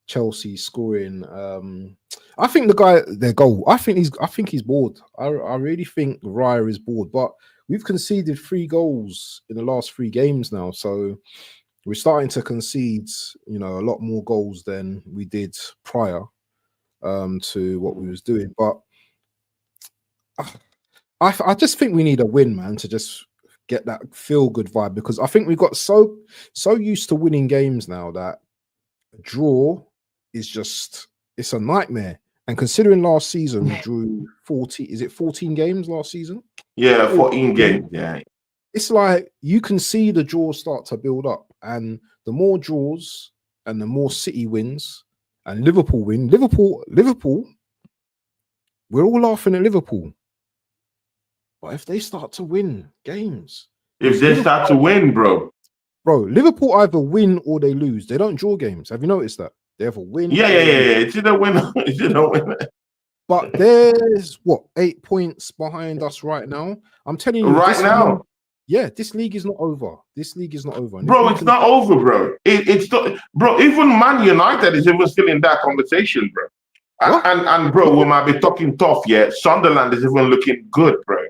Chelsea scoring. I think their goal. I think he's bored. I really think Raya is bored. But we've conceded 3 goals in the last 3 games now, so we're starting to concede, a lot more goals than we did prior to what we was doing. But I just think we need a win, man, to just get that feel good vibe, because I think we got so used to winning games now that a draw is just, it's a nightmare. And considering last season we drew 14 games last season? Yeah, 14 games. Yeah. It's like you can see the draws start to build up, and the more draws and the more City wins and Liverpool win. Liverpool, we're all laughing at Liverpool. But if they start to win games, bro, Liverpool either win or they lose. They don't draw games. Have you noticed that? They have a win. Yeah. It's either win. It's either win. But there's 8 points behind us right now. I'm telling you, this league is not over. This league is not over, bro. It's not over, bro. It's not, bro. Even Man United is even still in that conversation, bro. And bro, we might be talking tough. Yeah, Sunderland is even looking good, bro.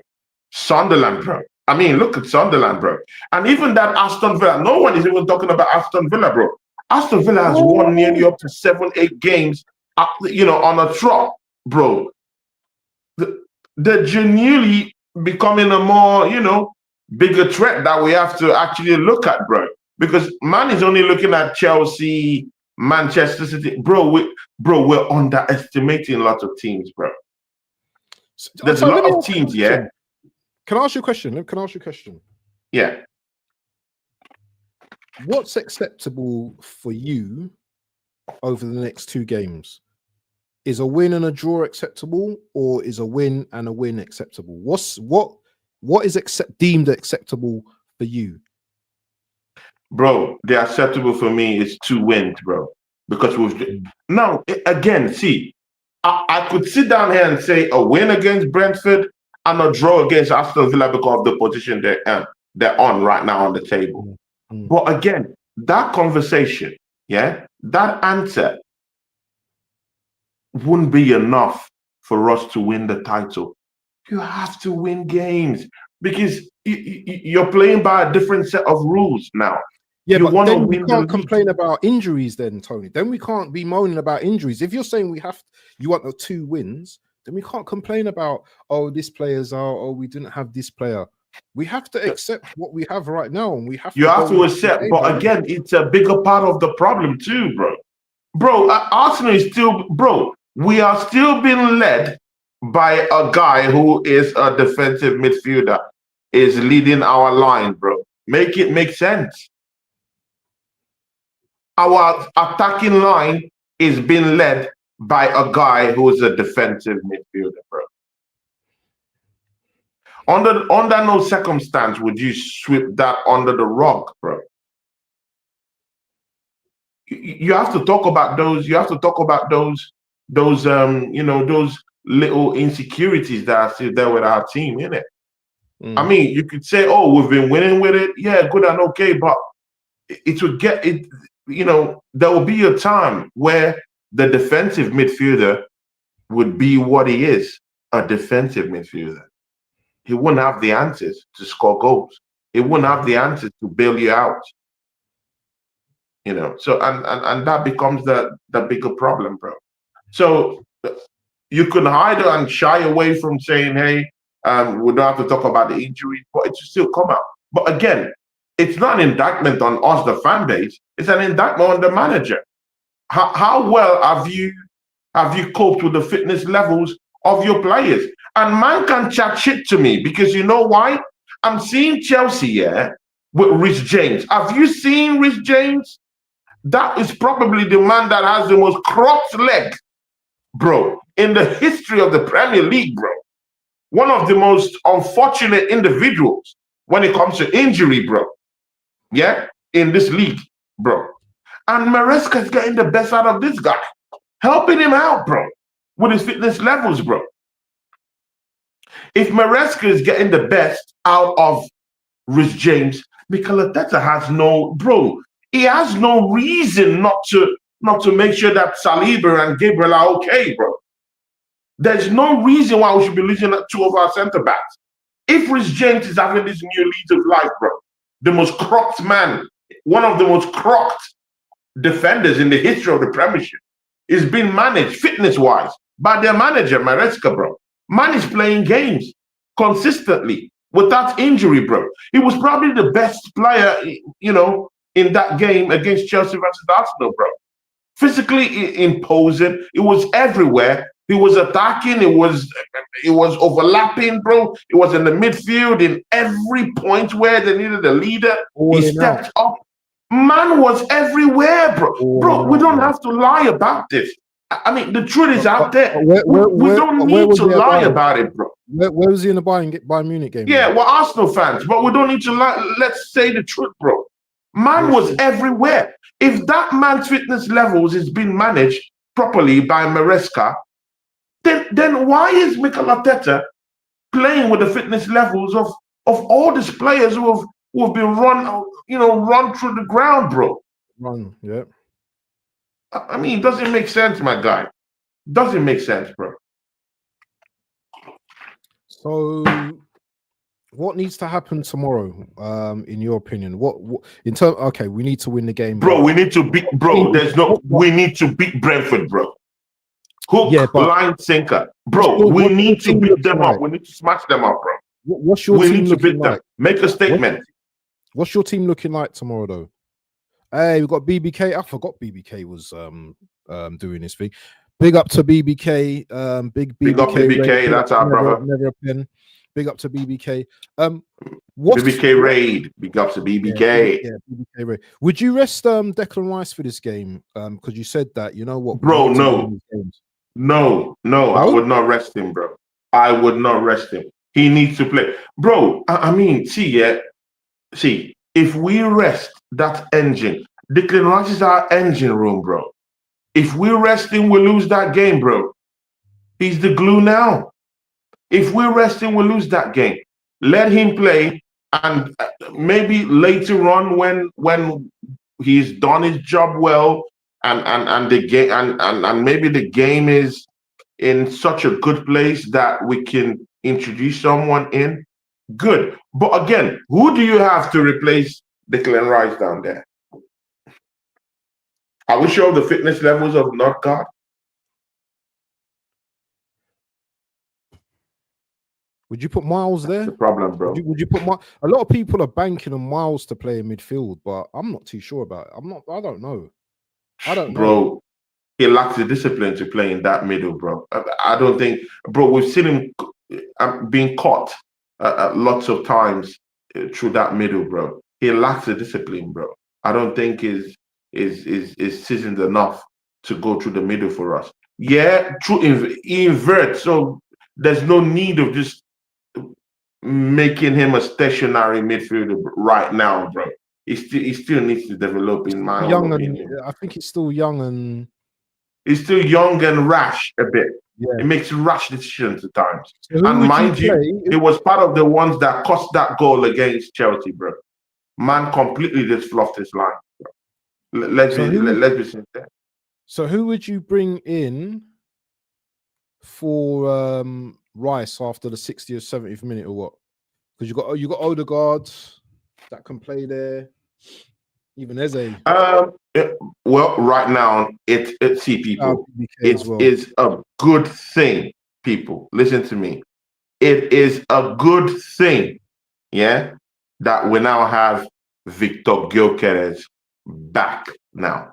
Sunderland, bro. I mean, look at Sunderland, bro. And even that Aston Villa, no one is even talking about Aston Villa, bro. Aston Villa has won nearly up to 7-8 games, on a trot, bro. They're genuinely becoming a more, bigger threat that we have to actually look at, bro. Because man is only looking at Chelsea, Manchester City, bro. We're underestimating a lot of teams, bro. There's a lot of teams, yeah. Can I ask you a question? Yeah. What's acceptable for you over the next 2 games? Is a win and a draw acceptable, or is a win and a win acceptable? What is deemed acceptable for you? Bro, the acceptable for me is 2 wins, bro. Because now again, see, I could sit down here and say a win against Brentford and a draw against Aston Villa because of the position they're on right now on the table. But again, that conversation, that answer wouldn't be enough for us to win the title. You have to win games because you're playing by a different set of rules now. Yeah, but then we can't complain about injuries then, Tony. Then we can't be moaning about injuries. If you're saying you want the 2 wins, then we can't complain about, this player's out, we didn't have this player. We have to accept what we have right now, and we have to accept. But again, it's a bigger part of the problem too, bro. Bro, Arsenal is still, bro. We are still being led by a guy who is a defensive midfielder, is leading our line, bro. Make it make sense. Our attacking line is being led by a guy who is a defensive midfielder, bro. Under no circumstance would you sweep that under the rug, bro. You have to talk about those. You have to talk about those little insecurities that are still there with our team, innit? I mean, you could say, we've been winning with it. Yeah, good and okay, but it would get it. There will be a time where the defensive midfielder would be what he is, a defensive midfielder. He wouldn't have the answers to score goals. He wouldn't have the answers to bail you out. you know. So and that becomes the bigger problem, bro. So you can hide and shy away from saying, hey, we don't have to talk about the injury, but it will still come out. But again, it's not an indictment on us, the fan base. It's an indictment on the manager. How well have you coped with the fitness levels of your players? And man can chat shit to me because you know why? I'm seeing Chelsea here with Rich James. Have you seen Rich James? That is probably the man that has the most crossed leg, bro, in the history of the Premier League, bro. One of the most unfortunate individuals when it comes to injury, bro. Yeah, in this league, bro. And Maresca is getting the best out of this guy, helping him out, bro, with his fitness levels, bro. If Maresca is getting the best out of Rich James, Mikel Arteta has no, bro, he has no reason not to make sure that Saliba and Gabriel are okay, bro. There's no reason why we should be losing two of our centre backs. If Rich James is having this new lead of life, bro, the most crocked man, one of the most crocked defenders in the history of the Premiership, is being managed fitness-wise by their manager, Maresca, bro. Man is playing games consistently without injury, bro. He was probably the best player, you know, in that game against Chelsea versus Arsenal, bro. Physically imposing, it was everywhere. He was attacking, it was overlapping, bro. It was in the midfield in every point where they needed a leader. He stepped up. Man was everywhere, bro. Bro, we don't have to lie about this. I mean, the truth is out there. We don't need to lie about it, bro. Where was he in the Bayern Munich game? Yeah, we're Arsenal fans, but we don't need to lie. Let's say the truth, bro. Man was everywhere. If that man's fitness levels is being managed properly by Maresca, then why is Mikel Arteta playing with the fitness levels of all these players who have been run through the ground, bro? Yeah. I mean, it doesn't make sense, my guy. Doesn't make sense, bro. So, what needs to happen tomorrow, in your opinion? What in terms? Okay, we need to win the game, bro. We need to beat, bro. We need to beat Brentford, bro. Hook, line, sinker, bro. We need to beat them up. We need to smash them up, bro. What's your team looking like? Make a statement. What's your team looking like tomorrow, though? Hey, we've got BBK. I forgot BBK was doing this thing. Big up to BBK. Big up BBK. That's our brother. Never a pin. Big up to BBK. BBK Raid. Big up to BBK. Yeah, BBK Raid. Would you rest Declan Rice for this game? Because you said that. You know what, bro? No, I would not rest him, bro. I would not rest him. He needs to play, bro. I mean, see, if we rest that engine, Declan Rice is our engine room, bro. If we rest him, we lose that game, bro. He's the glue now. If we rest him, we lose that game. Let him play, and maybe later on, when he's done his job well, and the game and maybe the game is in such a good place that we can introduce someone in. Good, but again, who do you have to replace Declan Rice down there? Are we sure of the fitness levels of Notgard? Would you put Miles there? That's the problem, bro. Would you put a lot of people are banking on Miles to play in midfield, but I'm not too sure about it. I don't know. Bro, he lacks the discipline to play in that middle, bro. I don't think, bro, we've seen him being caught lots of times through that middle, bro. He lacks the discipline, bro. I don't think is seasoned enough to go through the middle for us. Yeah, true. He inverts, so there's no need of just making him a stationary midfielder right now, bro. He still needs to develop, in my own opinion. I think he's still young and he's still young and rash a bit. Yeah. He makes rash decisions at times. So and mind you, it was part of the ones that cost that goal against Chelsea, bro. Man completely just fluffed his line, bro. Let's be sincere. So who would you bring in for Rice after the 60th or 70th minute or what? Because you got Odegaard that can play there. Even Eze. Well, right now, see, people, it is a good thing. People, listen to me. It is a good thing, yeah, that we now have Victor Gyökeres back now.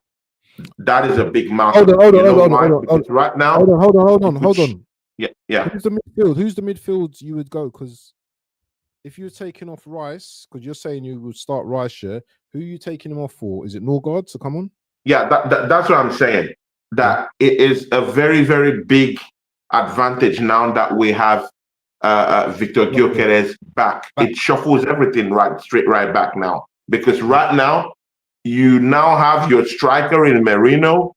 That is a big milestone. Hold on. Because right now, hold on. Yeah. Who's the midfield? Who's the midfield you would go? Because if you're taking off Rice, because you're saying you would start Rice, yeah, who are you taking him off for? Is it Norgard to come on? Yeah, that's what I'm saying. That it is a very, very big advantage now that we have Victor Gyökeres back. It shuffles everything straight back now. Because right now, you now have your striker in Merino,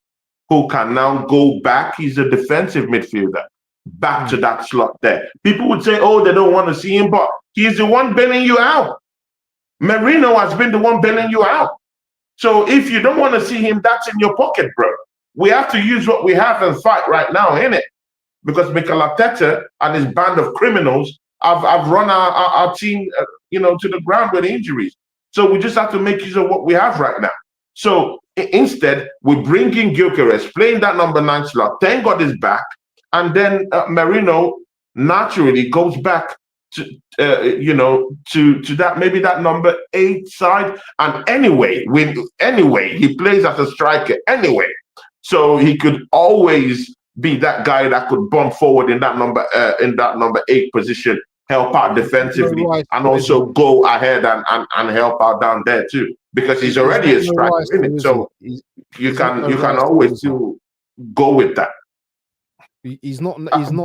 who can now go back. He's a defensive midfielder, back to that slot there. People would say, oh, they don't want to see him, but he's the one bailing you out. Merino has been the one bailing you out. So if you don't want to see him, that's in your pocket, bro. We have to use what we have and fight right now, innit? Because Mikel Arteta and his band of criminals have run our team, to the ground with injuries. So we just have to make use of what we have right now. So instead, we bring in Gyökeres, playing that number 9 slot. Thank God is back. And then Merino naturally goes back to that, maybe that number 8 side. And anyway, he plays as a striker anyway. So he could always be that guy that could bump forward in that number 8 position, help out defensively, and also go ahead and help out down there too, because he's already a striker, isn't it? So you can always still go with that. He's not.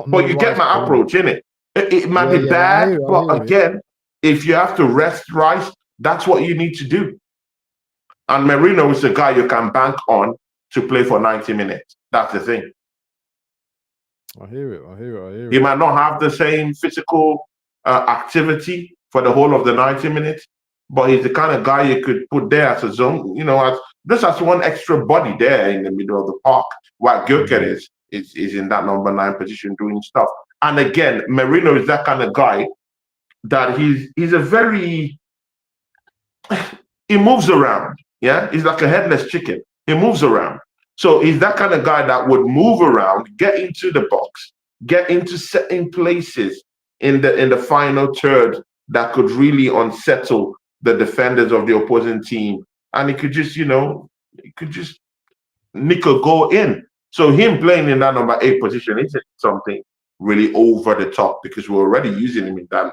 But you get my approach, innit? It might be bad, but again, if you have to rest Rice, that's what you need to do. And Merino is a guy you can bank on to play for 90 minutes. That's the thing. I hear it. He might not have the same physical activity for the whole of the 90 minutes, but he's the kind of guy you could put there as a zone, as one extra body there in the middle of the park, while Gyökeres is in that number 9 position doing stuff. And again, Merino is that kind of guy that he's a very, he moves around. Yeah, he's like a headless chicken. He moves around. So he's that kind of guy that would move around, get into the box, get into certain places in the final third that could really unsettle the defenders of the opposing team. And he could just, nick a goal in. So him playing in that number 8 position isn't something really over the top, because we're already using him in that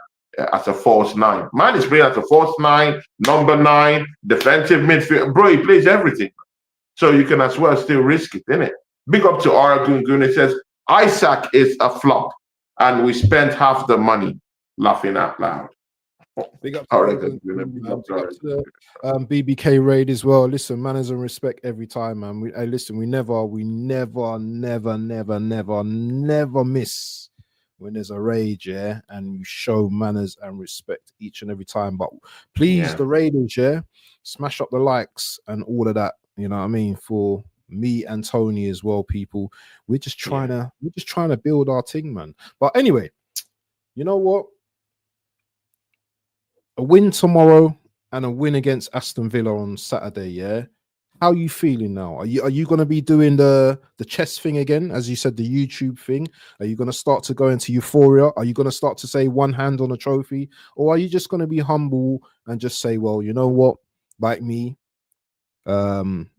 as a false 9. Man is playing as a false 9, number 9, defensive midfield. Bro, he plays everything. So you can as well still risk it, innit? Big up to Ara Gungun. It says, Isaac is a flop, and we spent half the money. Laughing out loud. Big up to BBK Raid as well. Listen, manners and respect every time, man. We never miss when there's a raid, yeah, and you show manners and respect each and every time. But please, the raiders, yeah, smash up the likes and all of that. You know what I mean? For me and Tony as well, people. We're just trying to build our thing, man. But anyway, you know what? A win tomorrow and a win against Aston Villa on Saturday, yeah? How are you feeling now? Are you going to be doing the chess thing again, as you said, the YouTube thing? Are you going to start to go into euphoria? Are you going to start to say one hand on a trophy? Or are you just going to be humble and just say, well, you know what? Like me, one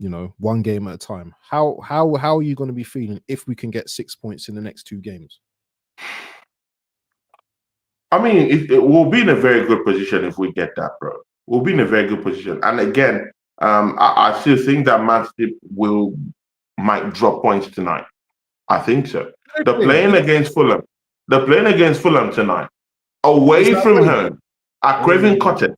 game at a time. How are you going to be feeling if we can get 6 points in the next 2 games? I mean, it will be in a very good position if we get that, bro. We'll be in a very good position. And again, I still think that Man City might drop points tonight. I think so. They're playing against Fulham. Tonight. Away from home at Craven Cottage.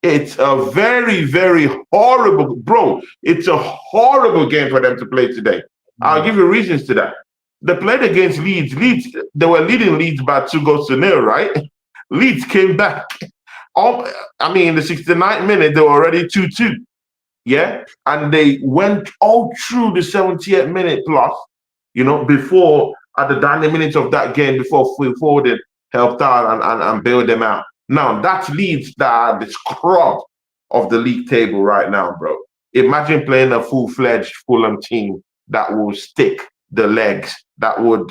It's a very, very horrible, bro. It's a horrible game for them to play today. I'll give you reasons to that. They played against Leeds. They were leading Leeds by 2-0, right? Leeds came back. In the 69th minute, they were already 2-2. Yeah? And they went all through the 70th minute plus, before, at the 90 minutes of that game, before Phil Foden helped out and bailed them out. Now, that's Leeds that are the scrub of the league table right now, bro. Imagine playing a full-fledged Fulham team that will stick the legs, that would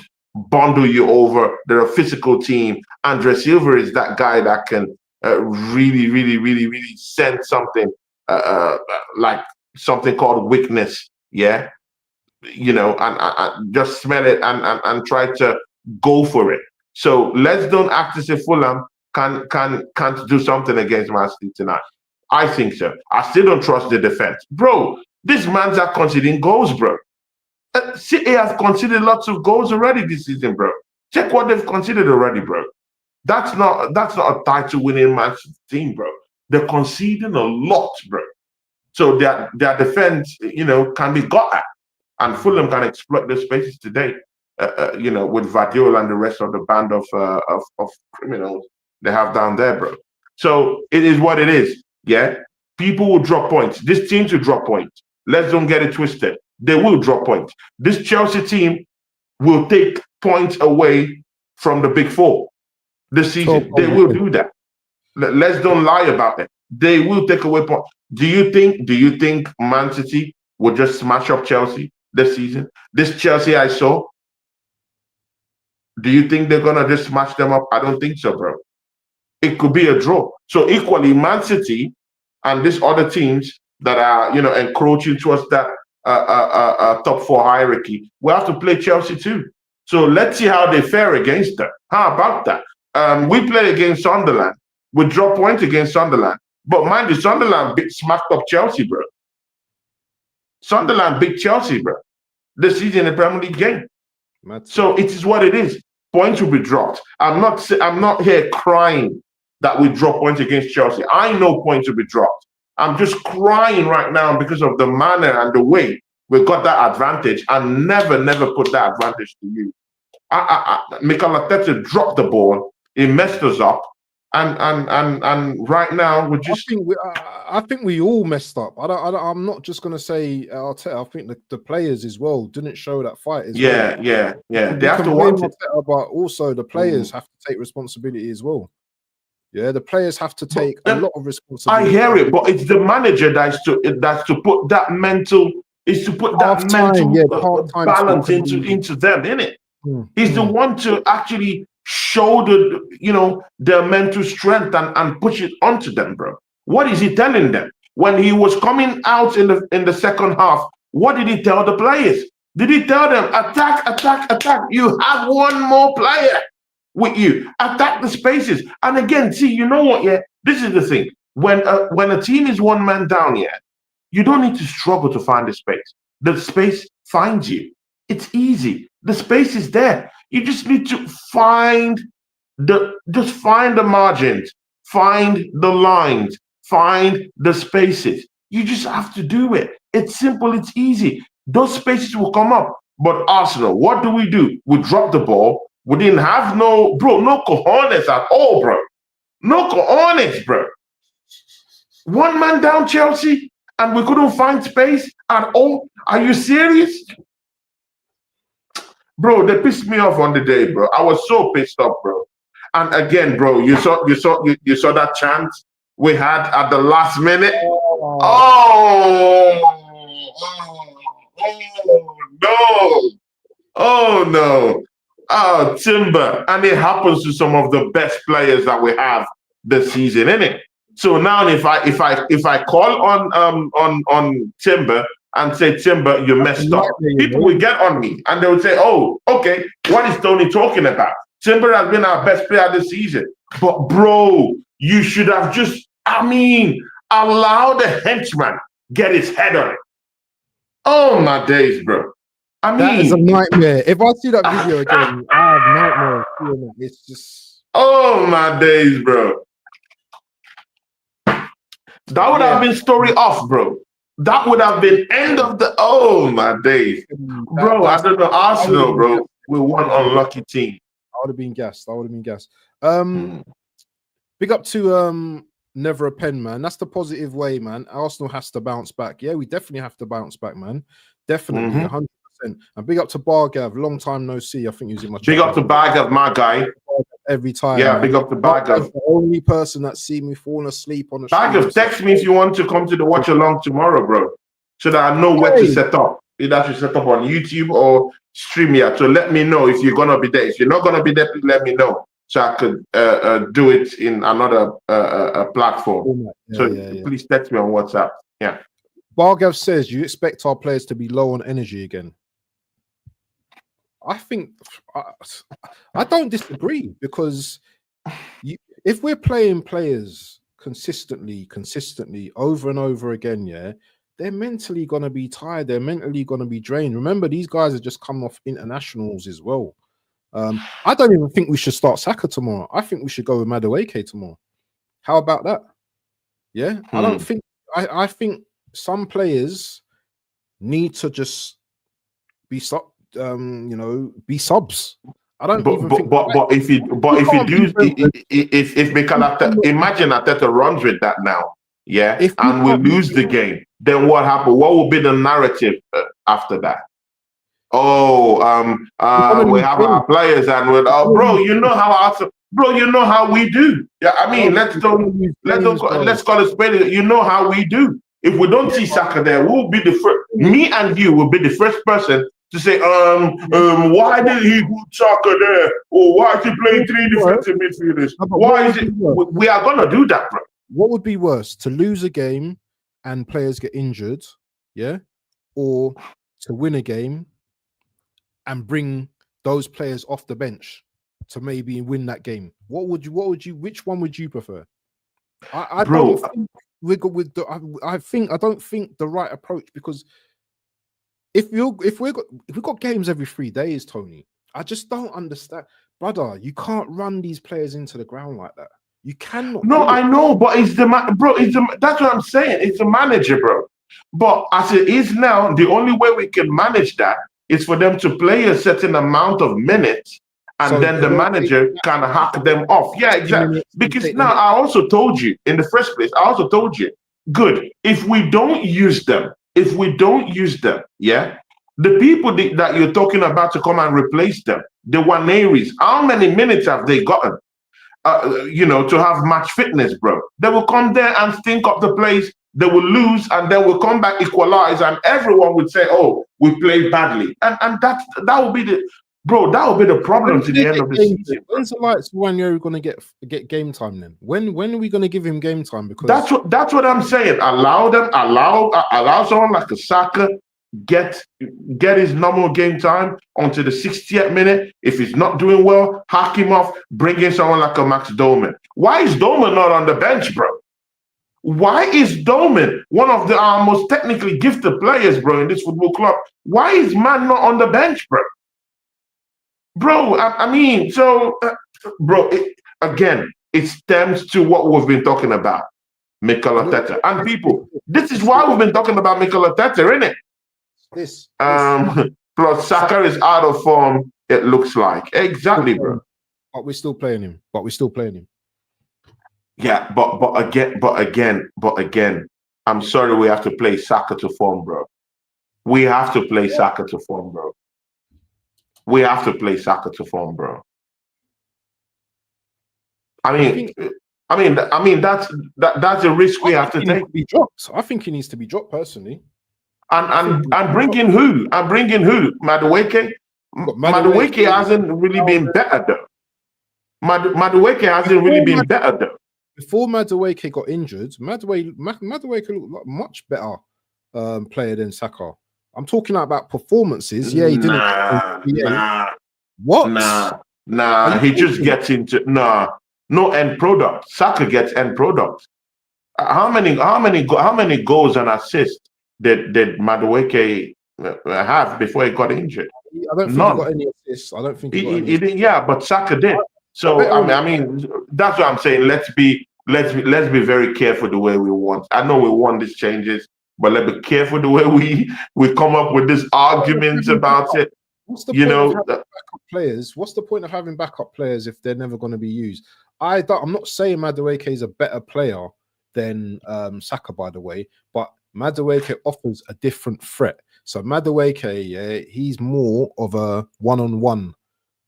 bundle you over. They're a physical team. Andre Silva is that guy that can really send something like something called weakness. Yeah, and just smell it and try to go for it. So let's don't act as if Fulham can't do something against Man City tonight. I think so. I still don't trust the defense, bro. These mans are conceding goals, bro. City has conceded lots of goals already this season, bro. Check what they've conceded already, bro. That's not a title-winning Man City team, bro. They're conceding a lot, bro. So their defense, can be got at, and Fulham can exploit those spaces today. With Vadiola and the rest of the band of criminals they have down there, bro. So it is what it is. Yeah, people will drop points. This team will drop points. Let's don't get it twisted. They will drop points. This Chelsea team will take points away from the Big Four this season. They will do that. Let's don't lie about it. They will take away points. Do you think Man City will just smash up Chelsea this season? This Chelsea I saw, do you think they're gonna just smash them up? I don't think so, bro. It could be a draw. So equally, Man City and these other teams that are encroaching towards that top four hierarchy, we have to play Chelsea too. So let's see how they fare against them. How about that? We played against Sunderland. We dropped points against Sunderland. But mind you, Sunderland smacked up Chelsea, bro. Sunderland beat Chelsea, bro. This season in the Premier League game. So it is what it is. Points will be dropped. I'm not here crying that we drop points against Chelsea. I know points will be dropped. I'm just crying right now because of the manner and the way we got that advantage and never put that advantage to use. Mikel Arteta dropped the ball. He messed us up. And right now we're just. I think we all messed up. I'm not just gonna say Arteta. I think the players as well didn't show that fight as well. Yeah. They have to want it. But also the players have to take responsibility as well. Yeah, the players have to take a lot of responsibility. I hear it, but it's the manager that's to put that mental balance into them, innit? He's the one to actually show their mental strength and push it onto them, bro. What is he telling them? When he was coming out in the second half, what did he tell the players? Did he tell them, attack? You have one more player with you. Attack the spaces. And again, see, you know what, yeah? This is the thing. When a team is one man down, yeah, you don't need to struggle to find the space. The space finds you. It's easy. The space is there. You just need to find the margins, find the lines, find the spaces. You just have to do it. It's simple, it's easy. Those spaces will come up. But Arsenal, what do? We drop the ball. We didn't have no cojones at all, bro. No cojones, bro. One man down Chelsea, and we couldn't find space at all. Are you serious? Bro, they pissed me off on the day, bro. I was so pissed off, bro. And again, bro, you saw that chance we had at the last minute. Oh no. Oh, Timber. And it happens to some of the best players that we have this season, innit? So now if I call on Timber and say, Timber, you messed up, people will get on me and they will say, oh, okay, what is Tony talking about? Timber has been our best player this season. But bro, you should have just, allow the henchman get his head on it. Oh my days, bro. That is a nightmare. If I see that video again, I have nightmares. It's just. Oh my days, bro. That would have been story off, bro. That would have been end of the. Oh my days, bro. I don't know. Arsenal, bro. We're one unlucky team. I would have been gassed. Big up to Never a Pen, man. That's the positive way, man. Arsenal has to bounce back. Yeah, we definitely have to bounce back, man. Definitely, 100%. And big up to Bargav. Long time no see. I think he was in my. Big up to Bargav, my guy. Every time. Yeah, man. Big up to Bargav. The only person that see me falling asleep on the. Bargav, text me if you want to come to the watch along tomorrow, bro. so that I know where to set up. Either to set up on YouTube or StreamYard. So let me know if you're gonna be there. If you're not gonna be there, please let me know so I could do it in another platform. Please text me on WhatsApp. Yeah. Bargav says, you expect our players to be low on energy again. I think I don't disagree, because if we're playing players consistently over and over again, yeah, they're mentally gonna be tired. They're mentally gonna be drained. Remember, these guys are just coming off internationals as well. I don't even think we should start Saka tomorrow. I think we should go with Madueke tomorrow. How about that? Yeah, I don't think. I think some players need to just be be subs. I don't even think. But if Mikel Arteta, imagine Arteta runs with that now, yeah, and we lose the game, then what happened? What will be the narrative after that? Oh, we have our players, and bro, you know how we do. Yeah, I mean, let's call it spade. You know how we do. If we don't see Saka there, we'll be the first. Me and you will be the first person to say, why did he put Saka there? Or why is he playing three defensive midfielders? Why is it? We are gonna do that, bro. What would be worse, to lose a game and players get injured, yeah, or to win a game and bring those players off the bench to maybe win that game? Which one would you prefer? I don't think we got with the. I don't think the right approach, because if we've got games every 3 days, Tony, I just don't understand, brother. You can't run these players into the ground like that. You cannot. No, I know, but it's the man, bro. That's what I'm saying. It's the manager, bro. But as it is now, the only way we can manage that is for them to play a certain amount of minutes, and then the manager can hack them off. Yeah, exactly. Because now I also told you in the first place, good, if we don't use them, yeah, the people that you're talking about to come and replace them, the Waneris, how many minutes have they gotten? To have match fitness, bro. They will come there and stink up the place. They will lose, and then we'll come back, equalize, and everyone would say, "Oh, we played badly," and that will be the problem to the end of the season. When's the likes of Wanyeri going to get game time then? When are we going to give him game time? Because that's what I'm saying. Allow someone like a Saka get his normal game time onto the 60th minute. If he's not doing well, hack him off. Bring in someone like a Max Doman. Why is Doman not on the bench, bro? Why is Doman one of our most technically gifted players, bro, in this football club? Why is man not on the bench, bro? Bro, I mean, so, bro, it stems to what we've been talking about, Mikel Arteta. And people, this is why we've been talking about Mikel Arteta, innit? Plus, Saka is out of form, it looks like. Exactly, bro. But we're still playing him. Yeah, but again, I'm sorry we have to play Saka to form, bro. We have to play Saka to form, bro. I mean, that's a risk we have to take. I think he needs to be dropped personally. And bring in who? Madueke? Madueke hasn't really been better though. Madueke hasn't really been better though. Before Madueke got injured, Madueke looked like a much better player than Saka. I'm talking about performances. Yeah, he didn't. What? Nah. He just gets into no end product. Saka gets end product. How many goals and assists did Madueke have before he got injured? I don't think he got any assists. I don't think he didn't. Yeah, but Saka did. So I mean, that's what I'm saying. Let's be very careful the way we want. I know we want these changes, but let's be careful the way we come up with these arguments about it. What's the point of having backup players? What's the point of having backup players if they're never going to be used? I'm not saying Madueke is a better player than Saka, by the way, but Madueke offers a different threat. So Madueke, he's more of a one-on-one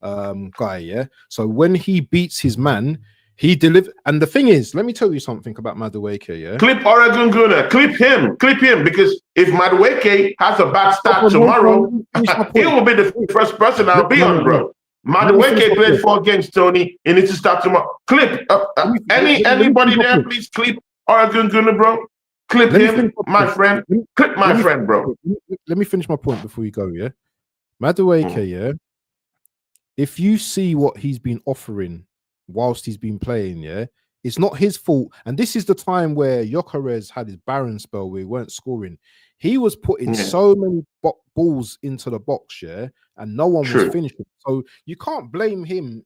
guy, yeah. So when he beats his man, He delivered, and the thing is, let me tell you something about Madueke, yeah? Clip Oregon Gunner, clip him, because if Madueke has a bad start tomorrow, he will be the first person I'll be on, bro. Madueke played 4 games, Tony. He needs to start tomorrow. Clip anybody there, please clip Oregon Gunner, bro. Clip him, my friend. Clip my friend, bro. Let me finish my point before you go, yeah? Madueke, yeah? If you see what he's been offering whilst he's been playing, yeah, it's not his fault. And this is the time where Gyökeres had his barren spell where he weren't scoring. He was putting so many balls into the box, yeah, and no one was finishing. So you can't blame him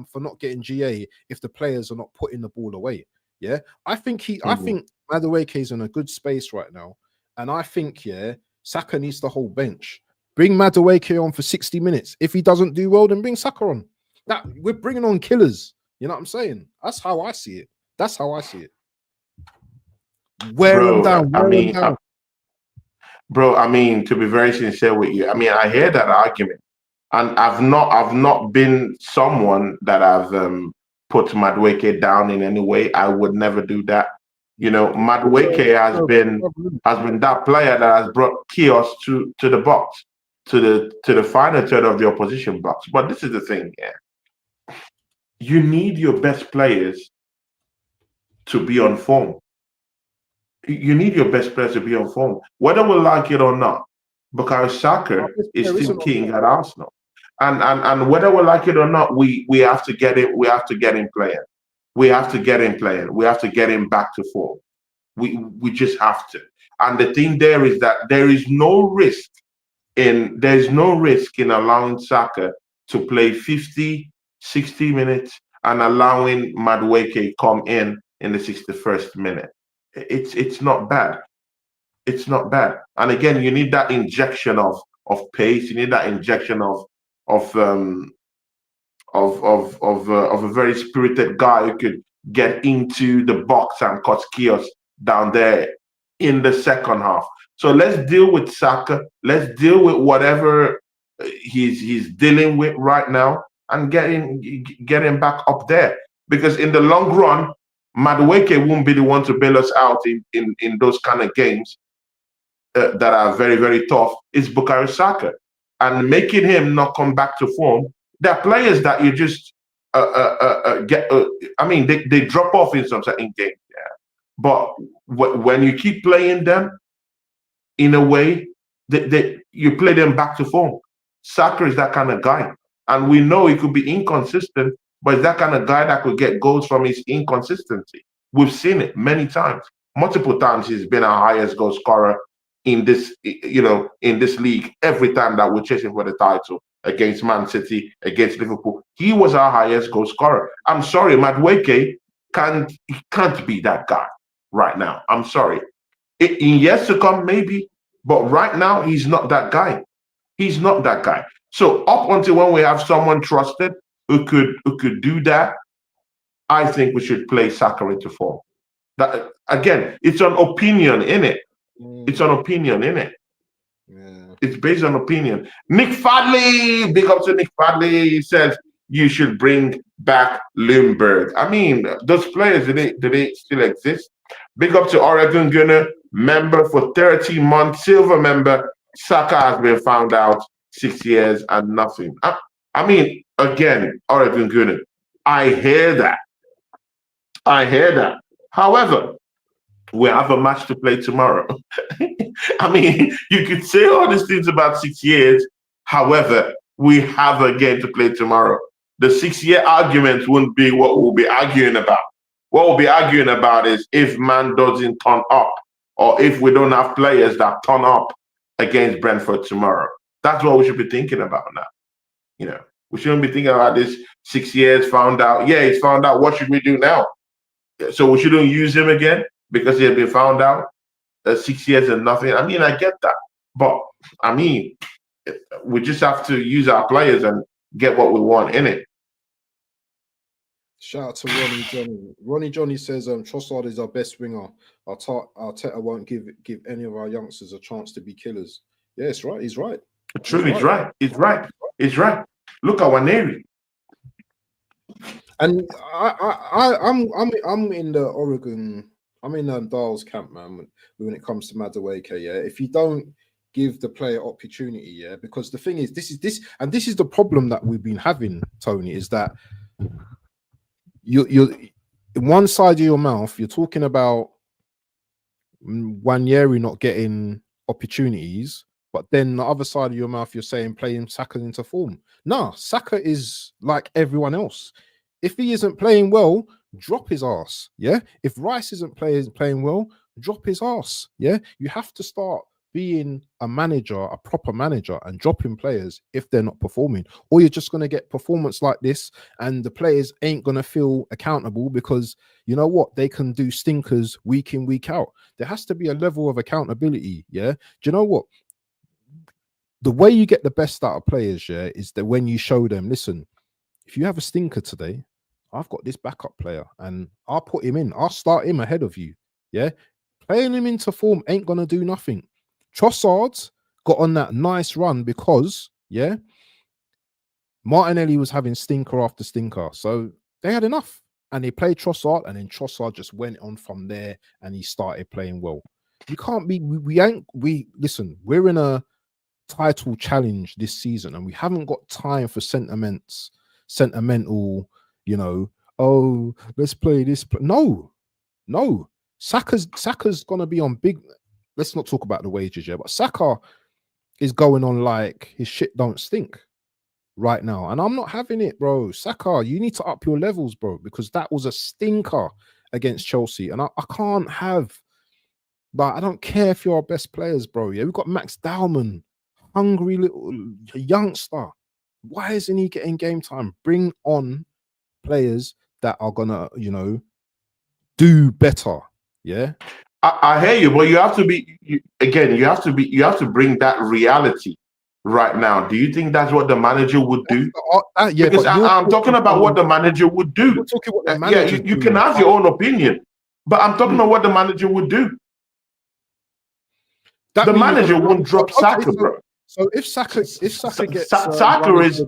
for not getting GA if the players are not putting the ball away. Yeah, I think Madueke is in a good space right now, and I think Saka needs the whole bench. Bring Madueke on for 60 minutes. If he doesn't do well, then bring Saka on. That we're bringing on killers. You know what I'm saying? That's how I see it. That's how I see it. Wear them down. Bro, I mean, to be very sincere with you, I mean, I hear that argument, and I've not been someone that I've put Madueke down in any way. I would never do that. You know, Madueke has been that player that has brought chaos to the box, to the final third of the opposition box. But this is the thing, you need your best players to be on form. You need your best players to be on form, whether we like it or not, because Saka is still king at Arsenal, and whether we like it or not, we have to get it. We have to get him playing. We have to get him playing. We have to get him back to form. We just have to. And the thing there is that there is no risk in allowing Saka to play 50, 60 minutes and allowing Madueke come in the 61st minute. It's not bad. It's not bad. And again, you need that injection of pace. You need that injection of a very spirited guy who could get into the box and cause chaos down there in the second half. So let's deal with Saka. Let's deal with whatever he's dealing with right now and get him back up there. Because in the long run, Madueke won't be the one to bail us out in those kind of games that are very, very tough. It's Bukayo Saka. And making him not come back to form, there are players that you just I mean, they drop off in some certain games. Yeah. But when you keep playing them, in a way, you play them back to form. Saka is that kind of guy. And we know he could be inconsistent, but it's that kind of guy that could get goals from his inconsistency. We've seen it many times. Multiple times he's been our highest goal scorer in this, in this league. Every time that we're chasing for the title against Man City, against Liverpool, he was our highest goal scorer. I'm sorry, Madueke can't be that guy right now. I'm sorry. In years to come, maybe, but right now he's not that guy. He's not that guy. So up until when we have someone trusted who could do that, I think we should play Saka into form. That again, it's an opinion, innit? It's an opinion, innit? Yeah. It's based on opinion. Nick Fadley, big up to Nick Fadley. He says you should bring back Lundberg. I mean, those players, do they still exist? Big up to Oregon Gunner, member for 30 months, silver member. Saka has been found out 6 years and nothing. I mean, again, Oregon Gunner, I hear that. However, we have a match to play tomorrow. I mean, you could say all these things about 6 years. However, we have a game to play tomorrow. The 6-year argument wouldn't be what we'll be arguing about. What we'll be arguing about is if man doesn't turn up, or if we don't have players that turn up against Brentford tomorrow. That's what we should be thinking about now. We shouldn't be thinking about this 6 years, found out. Yeah, he's found out. What should we do now? So we shouldn't use him again because he had been found out 6 years and nothing. I mean, I get that. But, I mean, we just have to use our players and get what we want in it. Shout out to Ronnie Johnny. Ronnie Johnny says Trossard is our best winger. Arteta won't give any of our youngsters a chance to be killers. Yeah, it's right. He's right. True, he's right. Look at Waneri. And I'm in the Oregon. I'm in Dahl's camp, man. When it comes to Madueke, yeah. If you don't give the player opportunity, yeah, because the thing is, this is the problem that we've been having, Tony, is that you're in one side of your mouth, you're talking about Wanyeri not getting opportunities, but then the other side of your mouth, you're saying playing Saka into form. No, Saka is like everyone else. If he isn't playing well, drop his ass. Yeah. If Rice isn't playing well, drop his ass. Yeah. You have to start being a manager, a proper manager, and dropping players if they're not performing, or you're just going to get performance like this, and the players ain't going to feel accountable because you know what, they can do stinkers week in, week out. There has to be a level of accountability. Yeah. Do you know what? The way you get the best out of players, yeah, is that when you show them, listen, if you have a stinker today, I've got this backup player and I'll put him in. I'll start him ahead of you. Yeah. Playing him into form ain't going to do nothing. Trossard got on that nice run because, yeah, Martinelli was having stinker after stinker. So they had enough and they played Trossard, and then Trossard just went on from there and he started playing well. You can't be, listen, we're in a title challenge this season and we haven't got time for sentimental, you know, oh, let's play this. No. Saka's gonna be on big. Let's not talk about the wages yet, but Saka is going on like his shit don't stink right now. And I'm not having it, bro. Saka, you need to up your levels, bro, because that was a stinker against Chelsea. And I can't have, but I don't care if you're our best players, bro. Yeah, we've got Max Dowman, hungry little youngster. Why isn't he getting game time? Bring on players that are gonna, you know, do better. Yeah. I hear you, but you have to be you have to bring that reality right now. Do you think that's what the manager would do? Yeah, because I'm talking about what the manager would do. You're talking what the manager you can have your own opinion, but I'm talking about what the manager would do. The manager won't drop Saka, bro. So if Saka gets Saka is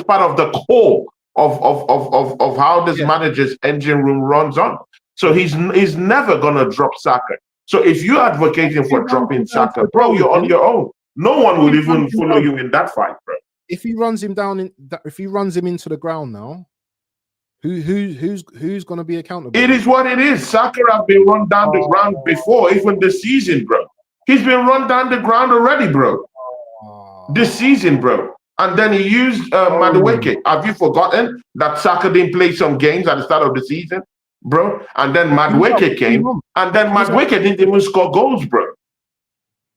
part of the core of how this manager's engine room runs on. So he's never gonna drop Saka. So if you're advocating for dropping Saka, bro, you're on your own. No one will even follow you in that fight, bro. If he runs him down if he runs him into the ground now, who's gonna be accountable? It is what it is. Saka has been run down the ground before, even this season, bro. He's been run down the ground already, bro. This season, bro. And then he used Madueke. Have you forgotten that Saka didn't play some games at the start of the season, bro? And then Madueke came, and then Madueke didn't even score goals, bro.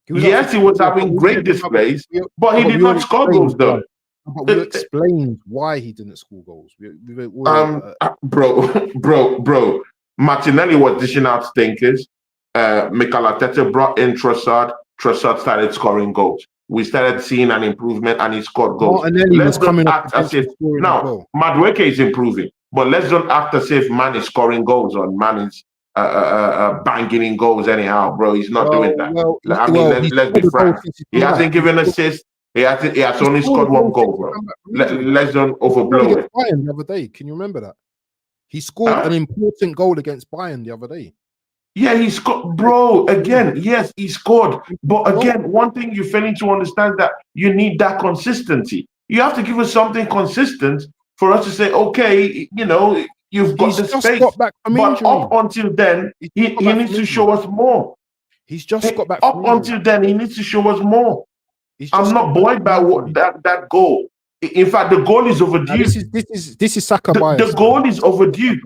Yes, he was having great displays, but he did not score goals, though. But we explained why he didn't score goals. Bro. Martinelli was dishing out stinkers. Mikel Arteta brought in Trossard. Trossard started scoring goals. We started seeing an improvement, and he scored goals. Let's not act as if now Madueke is improving, but let's not act as if man is scoring goals or man is banging in goals anyhow, bro. He's not doing that. Let's be frank. He hasn't given assists. He has only scored one goal, bro. Let's don't overblow it. Bayern the other day, can you remember that? He scored an important goal against Bayern the other day. Yeah, he scored, bro. Again, yes, he scored. But again, one thing you're failing to understand that you need that consistency. You have to give us something consistent for us to say, okay, you know, you've got the space. But up until then, he needs to show us more. He's just got back. Up until then, he needs to show us more. I'm not buoyed by that goal. In fact, the goal is overdue. This is Saka bias. The goal is overdue.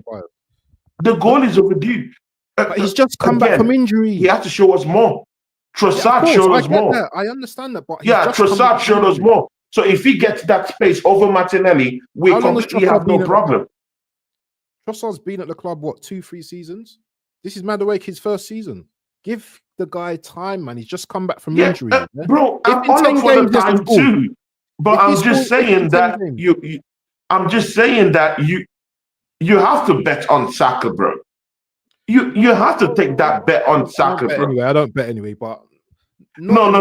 The goal is overdue. But he's just come back from injury. He has to show us more. Trossard showed us more. That. I understand that, but Trossard showed us more. So if he gets that space over Martinelli, we completely have no problem. Trossard's been at the club, what, 2-3 seasons? This is Madueke's first season. Give the guy time, man. He's just come back from injury. Bro, I'm all up for the time too. But I'm just saying that you have to bet on Saka, bro. You have to take that bet on Saka, bro. Anyway, I don't bet anyway, but no.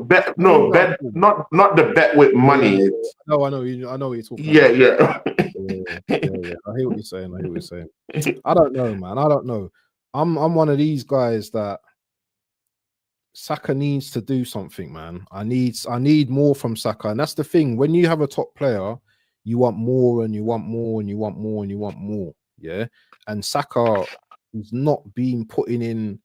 Bet, not the bet with money. No, I know what you're talking about. Yeah. yeah. I hear what you're saying. I hear what you're saying. I don't know, man. I don't know. I'm one of these guys that Saka needs to do something, man. I need more from Saka, and that's the thing. When you have a top player, you want more, and you want more, and you want more, and you want more. Yeah, and Saka is not being putting in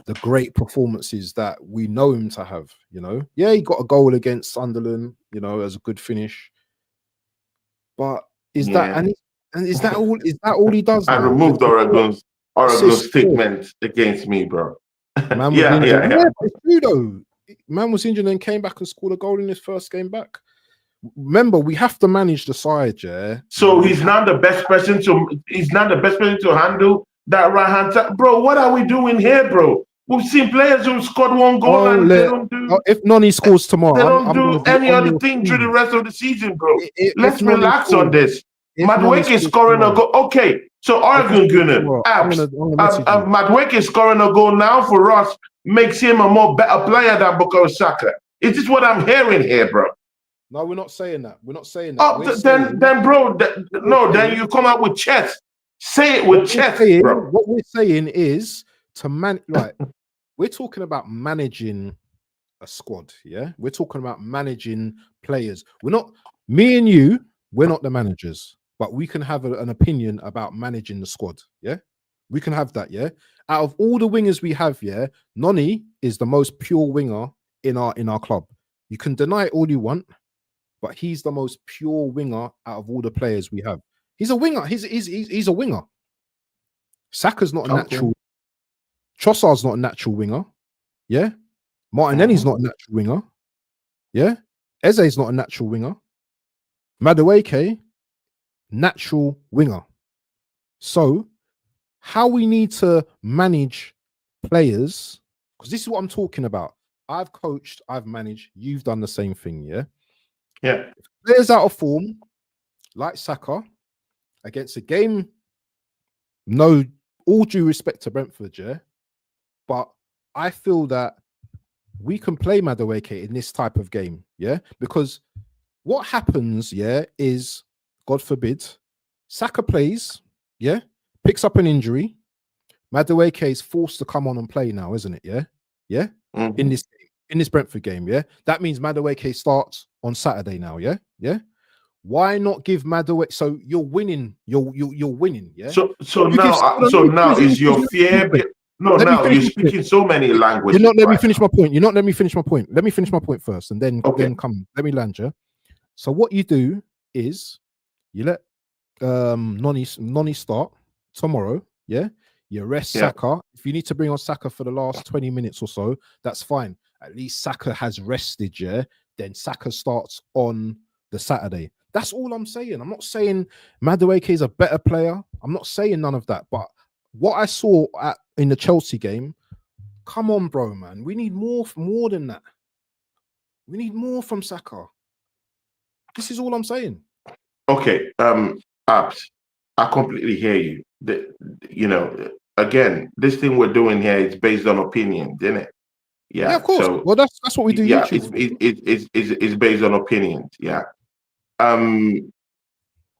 the great performances that we know him to have. You know, yeah, he got a goal against Sunderland. You know, as a good finish, but is that and is that all? Is that all he does I now? removed Oregon's Assist. statement against me, bro. Man was injured. Yeah, but it's true though. Man was injured and came back and scored a goal in his first game back. Remember, we have to manage the side, yeah. So he's not the best person to handle that right hand side, bro. What are we doing here, bro? We've seen players who scored one goal and they don't do. If Noni scores tomorrow, they don't do any other thing through the rest of the season, bro. Let's relax on this. Madueke is scoring a goal. Okay, so Oregon Gunner, Madueke is scoring a goal now for us makes him a more better player than Bukayo Saka. Is this what I'm hearing here, bro? No, we're not saying that. We're not saying that. Oh, then you come out with chest. Say it with chest, bro. What we're saying is to we're talking about managing a squad, yeah? We're talking about managing players. We're not, me and you, we're not the managers, but we can have an opinion about managing the squad, yeah? We can have that, yeah? Out of all the wingers we have, yeah, Noni is the most pure winger in our club. You can deny it all you want, but he's the most pure winger out of all the players we have. He's a winger. He's a winger. Saka's not a natural. Trossard's not a natural winger. Yeah. Martinelli's not a natural winger. Yeah. Eze's not a natural winger. Madueke, natural winger. So, how we need to manage players, because this is what I'm talking about. I've coached, I've managed, you've done the same thing, yeah? Yeah. If players out of form, like Saka, against a game, no, all due respect to Brentford, yeah, but I feel that we can play Madueke in this type of game, yeah, because what happens, yeah, is, God forbid, Saka plays, yeah, picks up an injury, Madueke is forced to come on and play now, isn't it? Yeah, yeah, in this game, in this Brentford game, yeah, that means Madueke starts on Saturday now, yeah, yeah. Why not give Madueke? So you're winning. You're winning. Yeah. So now is your fear? No, now you're speaking so many languages. You're not let me finish my point. You're not let me finish my point. Let me finish my point first, and then come. Let me land you. So what you do is you let Noni start tomorrow. Yeah. You rest Saka. If you need to bring on Saka for the last 20 minutes or so, that's fine. At least Saka has rested. Yeah. Then Saka starts on the Saturday. That's all I'm saying. I'm not saying Madueke is a better player. I'm not saying none of that. But what I saw in the Chelsea game, come on, bro, man. We need more than that. We need more from Saka. This is all I'm saying. Okay, Abs, I completely hear you. Again, this thing we're doing here is based on opinion, isn't it? Yeah, of course. So, well, that's what we do. Yeah, it's based on opinions. Yeah.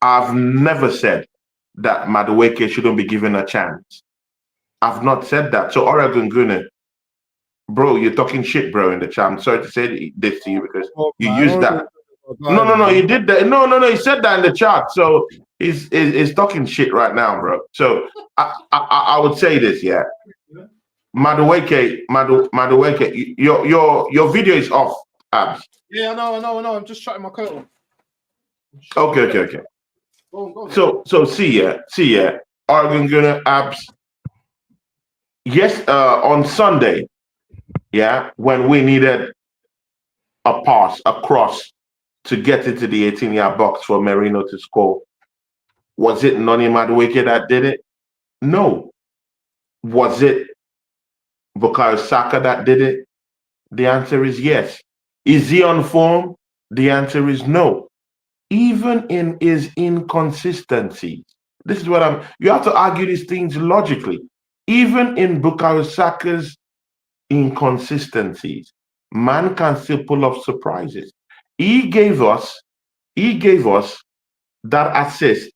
I've never said that Madueke shouldn't be given a chance. I've not said that. So Oregon Gunner, bro, you're talking shit, bro, in the chat. I'm sorry to say this to you because you used that. No, you did that. No, he said that in the chat. So he's talking shit right now, bro. So I would say this, yeah. Madueke, your video is off, Abs. Yeah, I know. I'm just shutting my curtain. Okay. Go on. So see ya. Oregon Gunner, Abs. Yes, on Sunday, yeah, when we needed a pass, a cross to get into the 18-yard box for Merino to score, was it Noni Madueke that did it? No. Was it Bukayo Saka that did it? The answer is yes. Is he on form? The answer is no. Even in his inconsistencies, this is what you have to argue these things logically. Even in Bukayo Saka's inconsistencies, man can still pull off surprises. He gave us that assist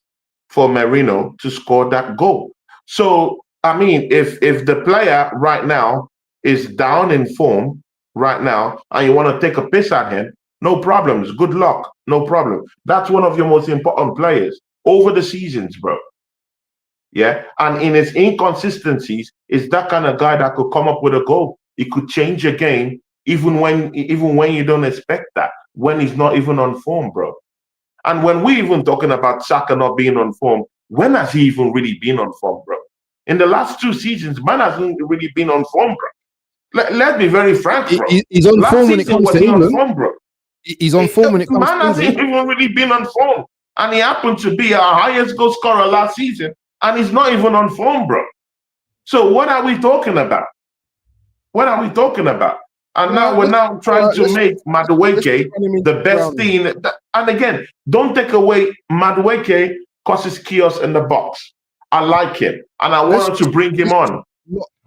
for Merino to score that goal. So, I mean, if the player right now is down in form right now and you want to take a piss at him, no problems. Good luck. No problem. That's one of your most important players over the seasons, bro. Yeah. And in his inconsistencies, is that kind of guy that could come up with a goal. He could change a game even when you don't expect that, when he's not even on form, bro. And when we even talking about Saka not being on form, when has he even really been on form, bro? In the last 2 seasons, man hasn't really been on form, bro. Let's be very frank, bro. He's on last form when it comes to England. On form, bro? He's on form when it comes to England. Man hasn't even really been on form. And he happened to be our highest goal scorer last season. And he's not even on form, bro. So what are we talking about? What are we talking about? And now we're now trying to make Madueke the best thing. And again, don't take away Madueke causes chaos in the box. I like him, and I wanted to bring him on.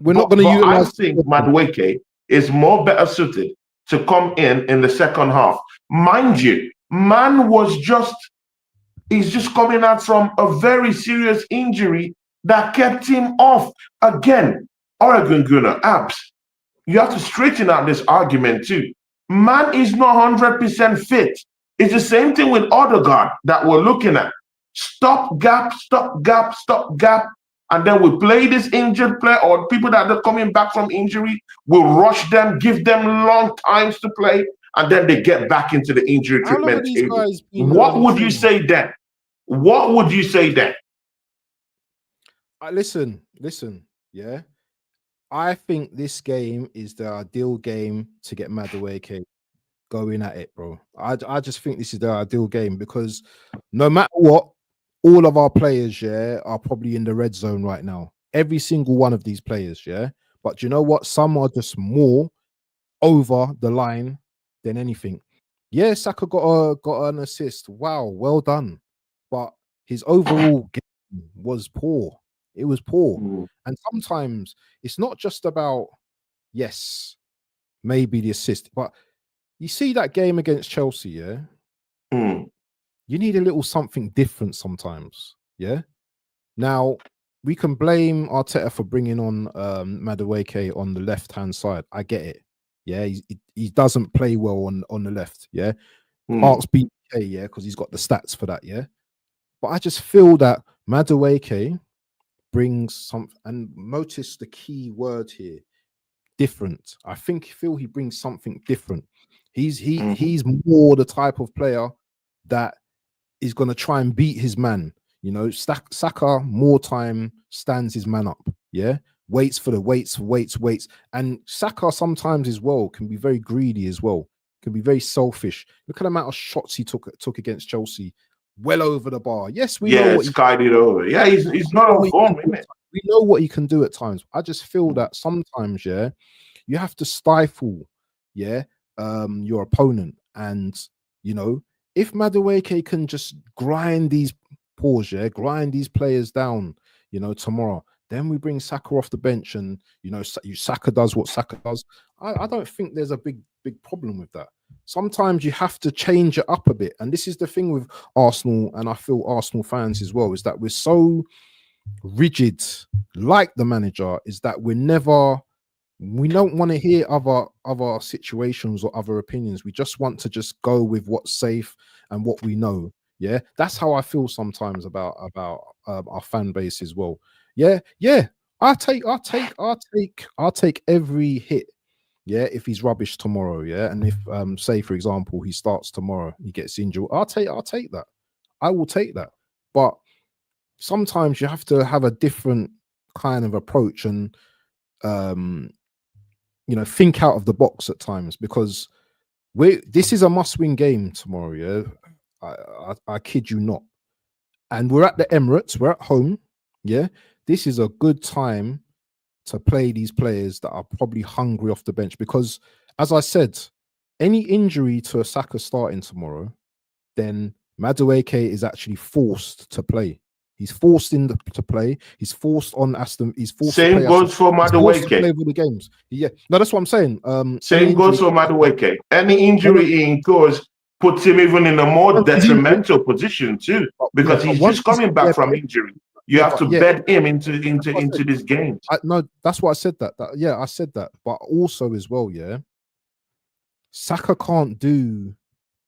We're not going to utilize. I think Madueke is more better suited to come in the second half. Mind you, man he's just coming out from a very serious injury that kept him off. Again, Oregon Gunner, Abs, you have to straighten out this argument too. Man is not 100% fit. It's the same thing with Odegaard that we're looking at. Stop gap, and then we play this injured player or people that are coming back from injury. We'll rush them, give them long times to play, and then they get back into the injury treatment table. What would you say then? What would you say then? Listen, yeah. I think this game is the ideal game to get Madueke going at it, bro. I just think this is the ideal game because no matter what, all of our players, yeah, are probably in the red zone right now. Every single one of these players, yeah. But you know what? Some are just more over the line than anything. Yeah, Saka got an assist. Wow, well done. But his overall game was poor. It was poor. And sometimes it's not just about, yes, maybe the assist, but you see that game against Chelsea, yeah? You need a little something different sometimes, yeah? Now, we can blame Arteta for bringing on Madueke on the left-hand side. I get it. Yeah, he doesn't play well on the left, yeah? Ask BK, yeah, because he's got the stats for that, yeah? But I just feel that Madueke brings something, and notice the key word here, different. I feel he brings something different. He's more the type of player that is going to try and beat his man. You know, Saka more time stands his man up. Yeah, waits for the waits, and Saka sometimes as well can be very greedy as well. Can be very selfish. Look at the amount of shots he took against Chelsea. Well over the bar. Yes, we know what he skied it over. Yeah, he's not on form, isn't it? We know what he can do at times. I just feel that sometimes, yeah, you have to stifle, yeah, your opponent. And you know, if Madueke can just grind these grind these players down, you know, tomorrow, then we bring Saka off the bench, and you know, Saka does what Saka does. I don't think there's a big problem with that. Sometimes you have to change it up a bit, and this is the thing with Arsenal, and I feel Arsenal fans as well, is that we're so rigid, like the manager, is that we don't want to hear other situations or other opinions. We just want to just go with what's safe and what we know. Yeah, that's how I feel sometimes about our fan base as well. Yeah. I'll take every hit. Yeah, if he's rubbish tomorrow, yeah, and if say for example he starts tomorrow, he gets injured, I'll take that. I will take that. But sometimes you have to have a different kind of approach and you know, think out of the box at times, because this is a must-win game tomorrow. Yeah, I kid you not. And we're at the Emirates, we're at home. Yeah, this is a good time to play these players that are probably hungry off the bench, because as I said, any injury to a Saka starting tomorrow, then Madueke is actually forced to play. He's forced to play. He's forced on Aston. He's forced. Same goes for Madueke. Play for the games. Yeah, no, that's what I'm saying. Same goes for Madueke. Any injury he incurs, puts him even in a more He's injured. detrimental position too, because he's once just coming back from injury. You have to bed him into this game. No, that's why I said that. I said that. But also as well, Saka can't do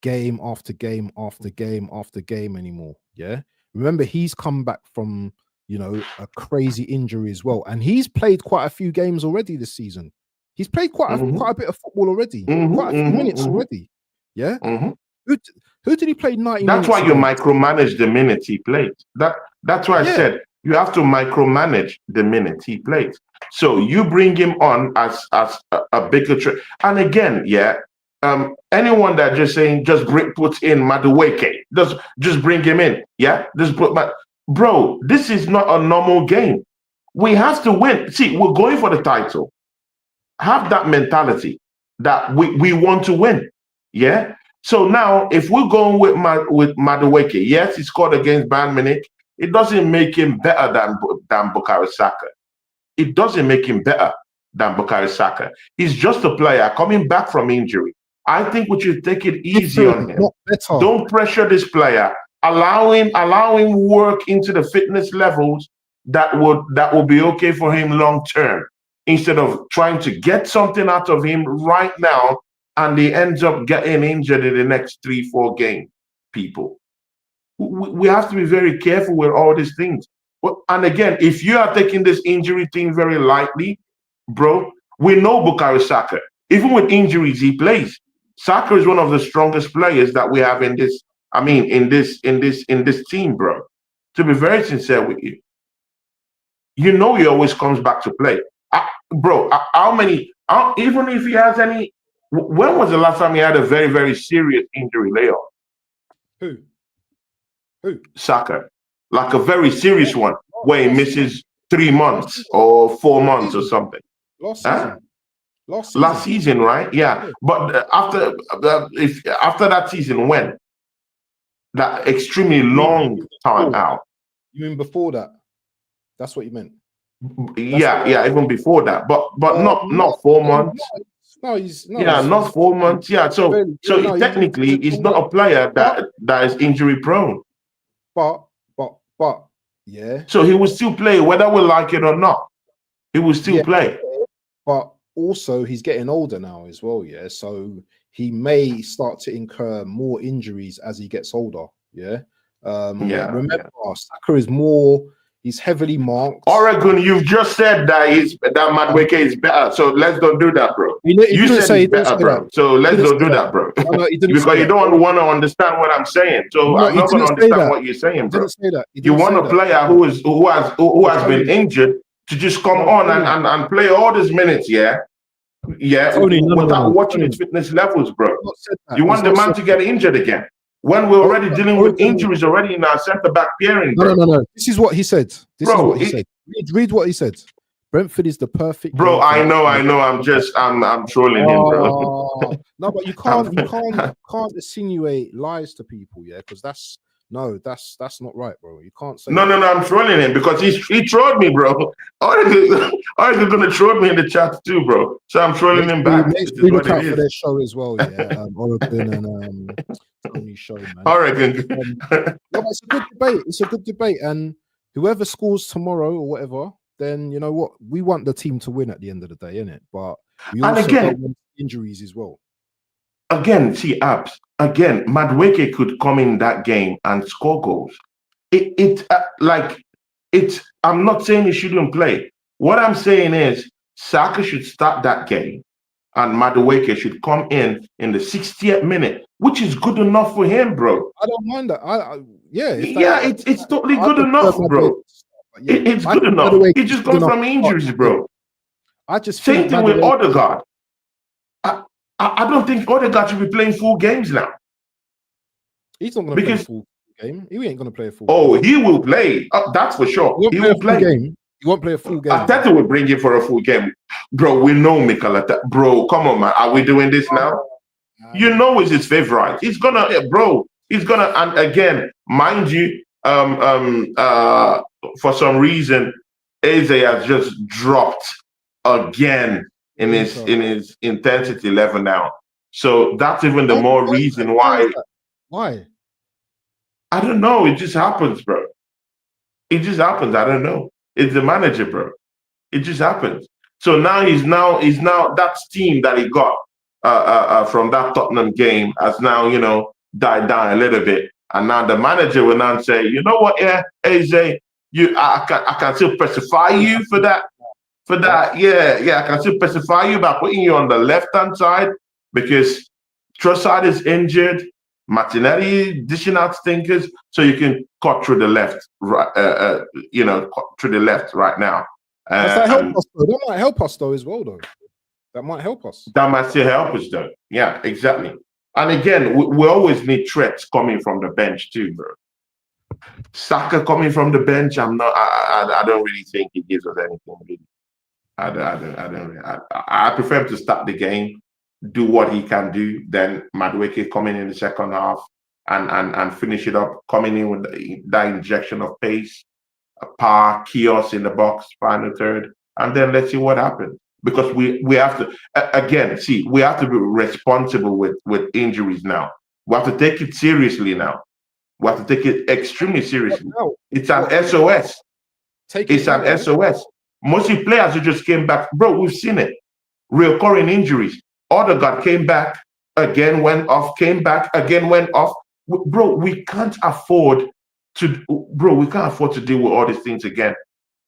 game after game after game after game anymore. Yeah. Remember, he's come back from, you know, a crazy injury as well. And he's played quite a few games already this season. He's played quite a bit of football already. Quite a few minutes already. Yeah. Who did he play 90 That's minutes why you against? micromanage the minutes he plays. That's why I said you have to micromanage the minutes he plays. So you bring him on as a bigger and again, anyone that just saying puts in Madueke, just bring him in. Bro, this is not a normal game. We have to win. See, we're going for the title. Have that mentality that we want to win. Yeah. So now, if we're going with Madueke, yes, he scored against Bayern Munich. It doesn't make him better than Bukayo Saka. It doesn't make him better than Bukayo Saka. He's just a player coming back from injury. I think we should take it easy on him. Don't pressure this player. Allow him work into the fitness levels that will be okay for him long term, instead of trying to get something out of him right now and he ends up getting injured in the next 3-4 games. People, we have to be very careful with all these things. And again, if you are taking this injury thing very lightly, bro, we know Bukayo Saka. Even with injuries, he plays. Saka is one of the strongest players that we have in this. I mean, in this team, bro. To be very sincere with you, you know he always comes back to play, bro. Even if he has any. When was the last time he had a very, very serious injury, Leo? Who? Saka. Like a very serious one, where he misses 3 months or 4 months or something. Last season, right? Yeah. But after that season, when? That extremely long time out. You mean before that? That's what you meant? Even before that. But not 4 months. Not 4 months. Yeah, so technically he's not a player that is injury prone. But so he will still play whether we like it or not. He will still play. But also he's getting older now as well, so he may start to incur more injuries as he gets older. Remember, Saka is he's heavily marked. Oregon, you've just said that Madueke is better, so let's don't do that, bro. You said he's better, bro. So let's don't do that, bro. No, because you don't want to understand what I'm saying. So I'm not going to understand what you're saying, bro. You want a player who has been injured to just come on and play all these minutes, without watching his fitness levels, bro. You want the man to get injured again when we're already dealing with injuries already in our centre-back pairing, bro. No. This is what he said. Read what he said. Brentford is the perfect. Bro, I know. I'm trolling him, bro. No, but you can't insinuate lies to people, because that's not right, bro. You can't say. No, I'm trolling him because he trolled me, bro. Already gonna troll me in the chat too, bro. So I'm trolling him back. We look out for their show as well, Oregon and Tony's show, man. Oregon. It's a good debate. It's a good debate, and whoever scores tomorrow or whatever, then you know what, we want the team to win at the end of the day, innit? But we also don't want injuries as well. Again, see, Abs. Again, Madueke could come in that game and score goals. I'm not saying he shouldn't play. What I'm saying is Saka should start that game, and Madueke should come in the 60th minute, which is good enough for him, bro. I don't mind that. It's totally good enough, bro. It's good enough. He just comes from injuries, bro. Same thing with Odegaard. I don't think Odegaard should be playing full games now. He's not going to play a full game. He ain't going to play a full game. He will play. That's for sure. He will play. He won't play a full game. Arteta will bring him for a full game. Bro, we know Mikel Arteta. Bro, come on, man. Are we doing this now? You know it's his favorite. He's going to, bro. He's going to, and again, mind you, for some reason, Eze has just dropped again in his intensity level now. So that's even the more reason why. Why? I don't know. It just happens, bro. It just happens. I don't know. It's the manager, bro. It just happens. So now he's now that steam that he got from that Tottenham game has now, you know, died down a little bit. And now the manager will now say, you know what, yeah, AJ, I can still pacify you for that. For that, yeah, I can still pacify you by putting you on the left-hand side because Trossard is injured. Martinelli dishing out stinkers, so you can cut through the left, right? You know, cut through the left right now. Does that help us though? That might help us though as well, though. That might help us. That might still help us though. Yeah, exactly. And again, we always need threats coming from the bench too, bro. Saka coming from the bench, I don't really think he gives us anything really. I prefer him to start the game, do what he can do, then Madueke coming in the second half and finish it up, coming in with that injection of pace, power, chaos in the box, final third, and then let's see what happens. Because we have to again see we have to be responsible with injuries now. We have to take it seriously now. We have to take it extremely seriously. It's an SOS. It's an SOS. Mostly players who just came back, bro. We've seen it. Recurring injuries. Odegaard came back again, went off, came back again, went off. Bro, we can't afford to. Bro, we can't afford to deal with all these things again.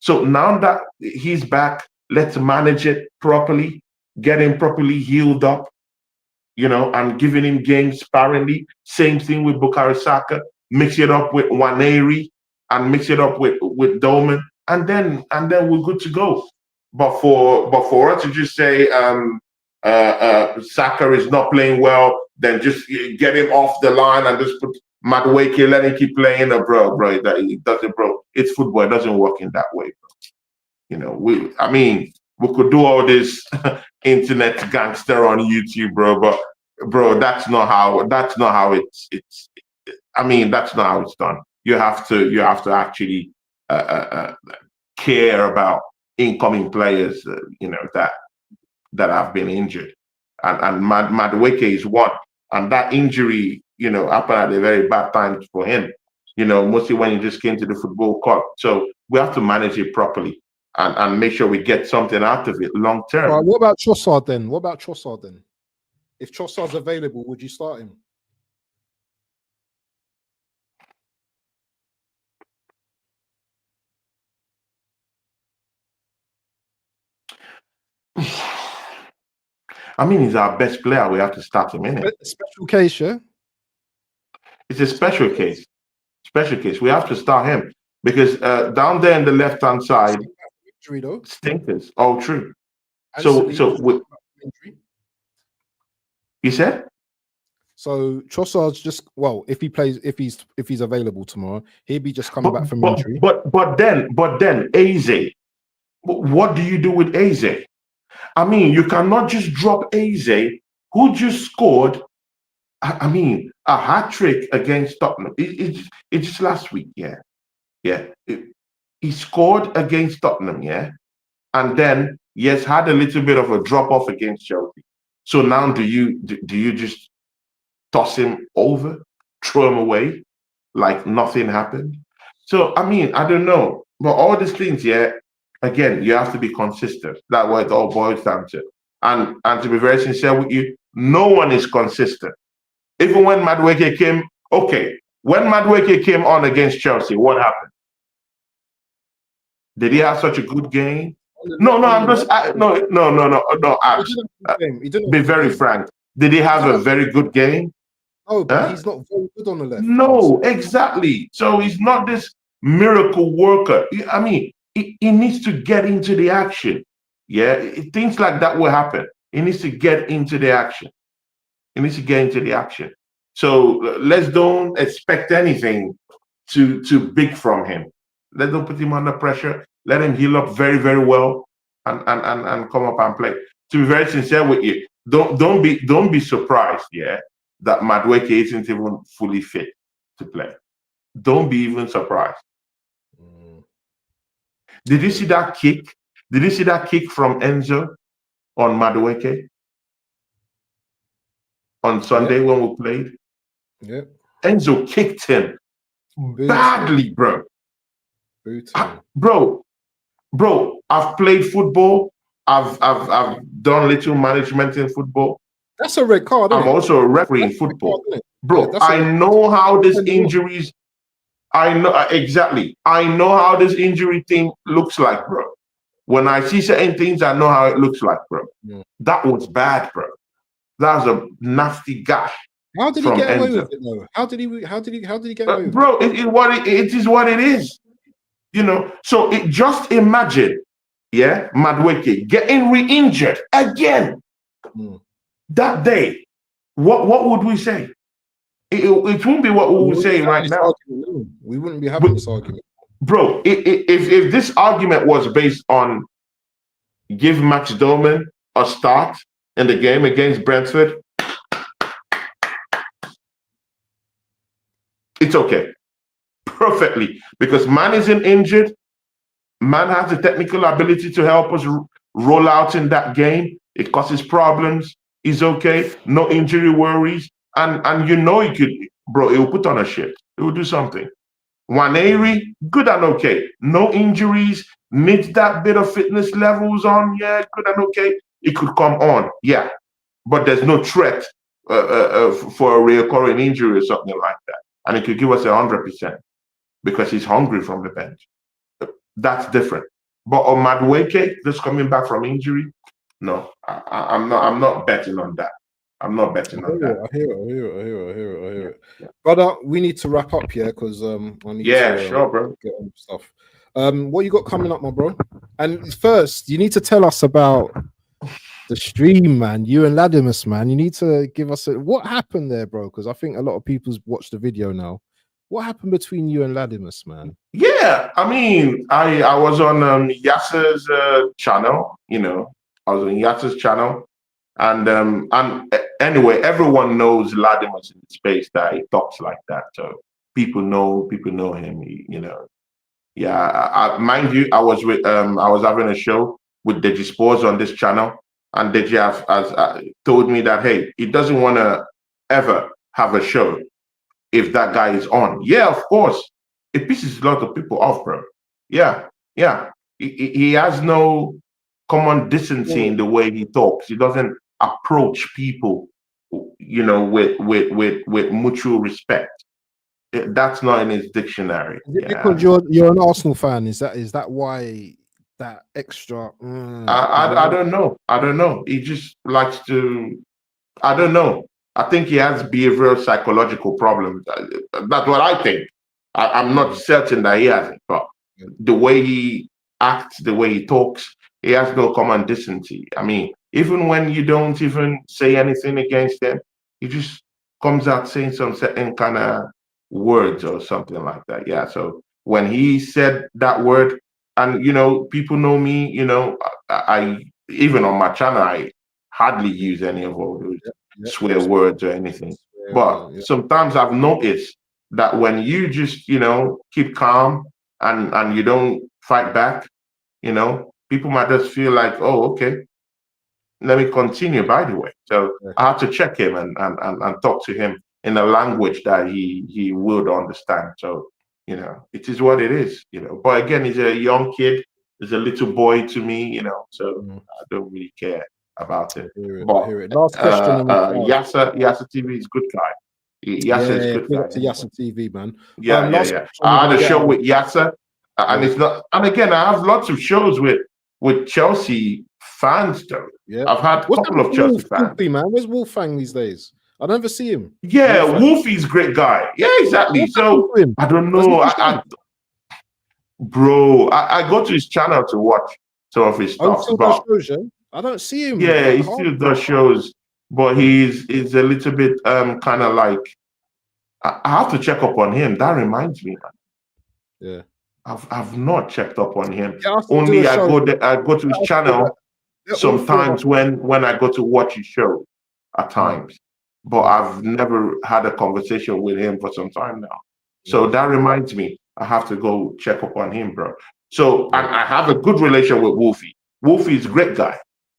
So now that he's back, let's manage it properly, get him properly healed up, you know, and giving him games sparingly. Same thing with Bukayo Saka. Mix it up with Waneri and mix it up with Dolman, and then we're good to go. But for us to just say Saka is not playing well, then just get him off the line and just put Madueke, let him keep playing. Bro, it doesn't, bro. It's football. It doesn't work in that way, bro. You know, we could do all this internet gangster on YouTube, bro, but bro, that's not how it's that's not how it's done. You have to actually care about incoming players, you know, that have been injured, and Madueke is one, and that injury, you know, happened at a very bad time for him, you know, mostly when he just came to the football court. So we have to manage it properly and make sure we get something out of it long term. Right, what about Trossard then? If Trossard's available, would you start him? I mean, he's our best player. We have to start him in it. Special case, yeah? It's a special case. Special case. We have to start him because down there in the left-hand side, stinkers. Oh, true. And you said? So Trossard's just if he plays, if he's available tomorrow, he'd be just coming back from injury. But then Eze, what do you do with Eze? I mean, you cannot just drop Eze, who just scored. I mean, a hat trick against Tottenham. It's just last week, yeah. He scored against Tottenham, yeah, and then had a little bit of a drop off against Chelsea. So now, do you just toss him over, throw him away, like nothing happened? So I mean, I don't know, but all these things, yeah. Again, you have to be consistent. That's what it all boils down to. And to be very sincere with you, no one is consistent. Even when Madueke came, when Madueke came on against Chelsea, what happened? Did he have such a good game? No. Be very frank. Did he have a very good game? Oh, but he's not very good on the left. No, exactly. So he's not this miracle worker. I mean, he needs to get into the action. Yeah, things like that will happen. He needs to get into the action. So let's don't expect anything too big from him. Let's don't put him under pressure. Let him heal up very, very well and come up and play. To be very sincere with you, don't be surprised, yeah, that Madueke isn't even fully fit to play. Don't be even surprised. Did you see that kick? Did you see that kick from Enzo on Madueke? on Sunday when we played. Yeah. Enzo kicked him badly, bro. Bro, I've played football. I've done little management in football. That's a red card. I'm also a referee in football. Bro, I know how this injuries. I know exactly. I know how this injury thing looks like, bro. When I see certain things, I know how it looks like, bro. Yeah. That was bad, bro. That was a nasty gash. How did he get away with it, though? How did he get away with bro, it is what it is. You know, so just imagine, yeah, Madueke getting re-injured again that day. What would we say? It won't be what we would say right now. We wouldn't be having this argument. Bro, if this argument was based on give Max Doman a start in the game against Brentford, it's okay. Perfectly. Because man isn't injured. Man has the technical ability to help us roll out in that game. It causes problems. He's okay. No injury worries. And you know he could, bro, he will put on a shift. He will do something. Waneri, good and okay. No injuries. Needs that bit of fitness levels on. Yeah, good and okay. It could come on. Yeah. But there's no threat for a recurring injury or something like that. And it could give us 100% because he's hungry from the bench. That's different. But on Madueke, just coming back from injury, no, I'm not betting on that. I'm not betting on that. I hear it. Yeah. Brother, we need to wrap up here because I need to sure, bro. Get on stuff. What you got coming up, my bro? And first, you need to tell us about the stream, man. You and Ladimus, man. You need to give us what happened there, bro? Because I think a lot of people's watched the video now. What happened between you and Ladimus, man? Yeah, I mean, I was on Yasser's channel. You know, I was on Yasser's channel, and anyway, everyone knows Ladimus in the space that he talks like that. So people know him. You know, yeah. Mind you, I was having a show with Deji Sports on this channel, and Deji has told me that hey, he doesn't want to ever have a show if that guy is on. Yeah, of course. It pisses a lot of people off, bro. Yeah. He has no common decency in the way he talks. He doesn't approach people, you know, with mutual respect. That's not in his dictionary. Is it because you're an Arsenal fan? Is that why that extra? I don't know. I don't know. He just likes to. I don't know. I think he has behavioral psychological problems. That's what I think. I'm not certain that he has it, but the way he acts, the way he talks, he has no common decency. I mean, even when you don't even say anything against him, he just comes out saying some certain kind of words or something like that. Yeah. So when he said that word, and you know, people know me, you know, I even on my channel, I hardly use any of all those swear words or anything. But sometimes I've noticed that when you just, you know, keep calm and you don't fight back, you know, people might just feel like, oh, okay, let me continue, by the way. So I had to check him and talk to him in a language that he would understand. So, you know, it is what it is, you know. But again, he's a young kid, he's a little boy to me, you know, so I don't really care about it. Last question. Yasser TV is good guy. Yasser is good guy. To Yasser TV, man. Yeah. I had a show with Yasser, and it's not. And again, I have lots of shows with Chelsea fans, though. Yeah, I've had a couple of Chelsea fans. Wolfie, man, where's Wolfgang these days? I never see him. Yeah, Wolfie's a great guy. Yeah, exactly. So I don't know. I go to his channel to watch some of his stuff. I don't see him. Yeah, he still does shows, but he's a little bit kind of like. I have to check up on him. That reminds me, man. Yeah, I've not checked up on him. Only I go to his channel sometimes when I go to watch his show at times, but I've never had a conversation with him for some time now. So that reminds me, I have to go check up on him, bro. So and I have a good relation with Wolfie. Wolfie is a great guy.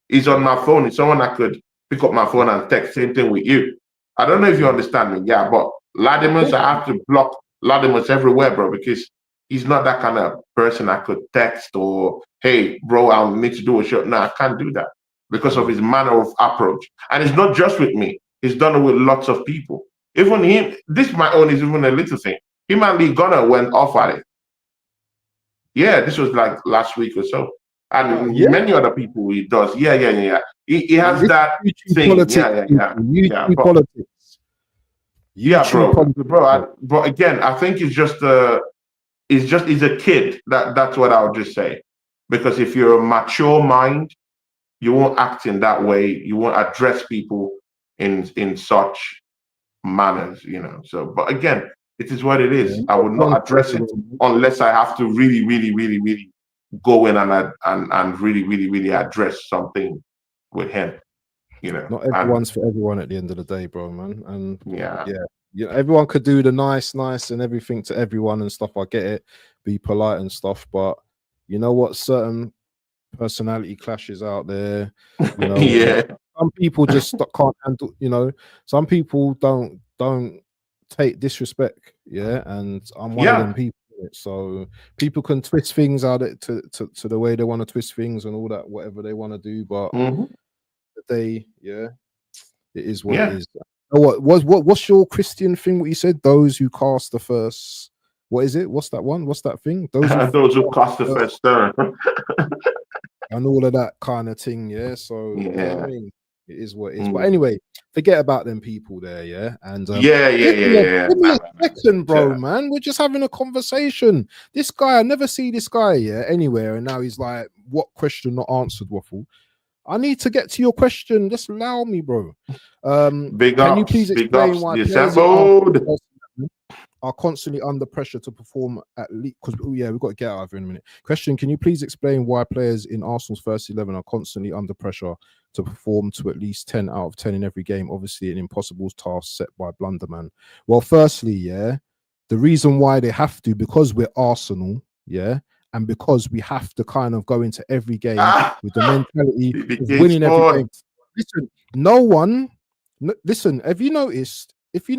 He's on my phone. He's someone I could pick up my phone and text. Same thing with you. I don't know if you understand me. Yeah, but Latimus, I have to block Latimus everywhere, bro, because he's not that kind of person I could text or, hey, bro, I need to do a show. No, I can't do that because of his manner of approach. And it's not just with me. He's done it with lots of people. Even him, this my own is even a little thing. Him and Lee Gunner went off at it. Yeah, this was like last week or so. And many other people he does. Yeah. He has this that thing. Politics, Yeah. politics. Bro. But again, I think it's just he's a kid. That's what I would just say. Because if you're a mature mind, you won't act in that way. You won't address people in such manners, So, but again, it is what it is. I will not address it unless I have to really, really, really, really go in and really, really, really address something with him. Not everyone's for everyone at the end of the day, bro, man. And yeah, everyone could do the nice and everything to everyone and stuff. I get it, be polite and stuff, but you know what? Certain personality clashes out there. Some people just can't handle. Some people don't take disrespect. Yeah, and I'm one of them people. So people can twist things out to the way they want to twist things and all that, whatever they want to do. But it is what it is. What's your Christian thing? What you said? Those who cast the first. What is it? What's that one? What's that thing? Those who cast the first stone. And all of that kind of thing. Yeah. So you know what I mean, it is what it is. But anyway, forget about them people there. Yeah. And give me a second, bro, man. We're just having a conversation. This guy, I never see this guy anywhere, and now he's like, what question not answered, Waffle? I need to get to your question. Just allow me, bro. Can you please explain why players are constantly under pressure to perform at least? Because we've got to get out of here in a minute. Question: can you please explain why players in Arsenal's first 11 are constantly under pressure to perform to at least 10 out of 10 in every game? Obviously, an impossible task set by Blunderman. Well, firstly, the reason why they have to, because we're Arsenal, and because we have to kind of go into every game with the mentality of winning every game. Listen, no one. Listen, have you noticed? If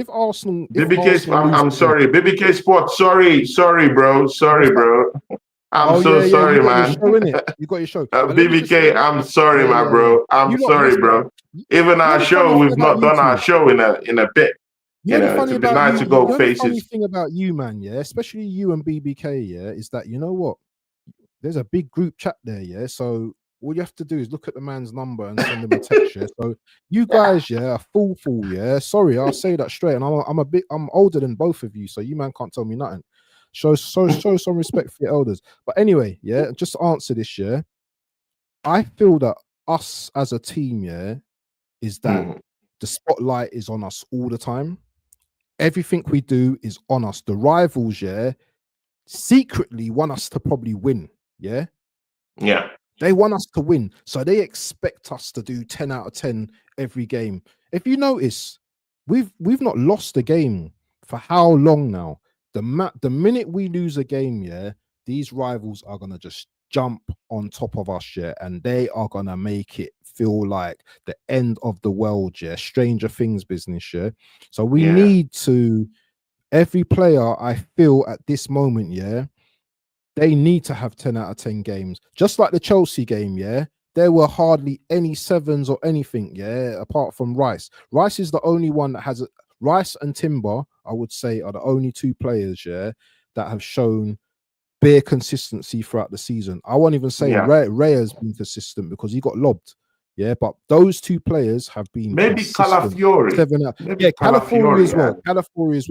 Arsenal, I'm sorry, BBK Sport. Sorry, bro. I'm sorry, man. You got your show. BBK, I'm sorry, my bro. I'm sorry, bro. Even our show, we've not done our show in a bit. It'd be nice to go faces. The funny thing about you, man, especially you and BBK, is that you know what? There's a big group chat there, so all you have to do is look at the man's number and send him a text. So you guys, are fool. Sorry, I'll say that straight. And I'm older than both of you, so you man can't tell me nothing. Show some respect for your elders. But anyway, just to answer this, I feel that us as a team, is that the spotlight is on us all the time. Everything we do is on us. The rivals, secretly want us to probably win. Yeah. They want us to win, so they expect us to do 10 out of 10 every game. If you notice, we've not lost a game for how long now? The minute we lose a game, these rivals are gonna just jump on top of us, and they are gonna make it feel like the end of the world, Stranger Things business, So we need to. Every player, I feel at this moment, they need to have 10 out of 10 games. Just like the Chelsea game, there were hardly any sevens or anything, apart from Rice. Rice is the only one that has Rice and Timber, I would say, are the only two players, that have shown bare consistency throughout the season. I won't even say Ray has been consistent because he got lobbed. But those two players have been maybe Calafiori. Calafiori as well. Calafiori's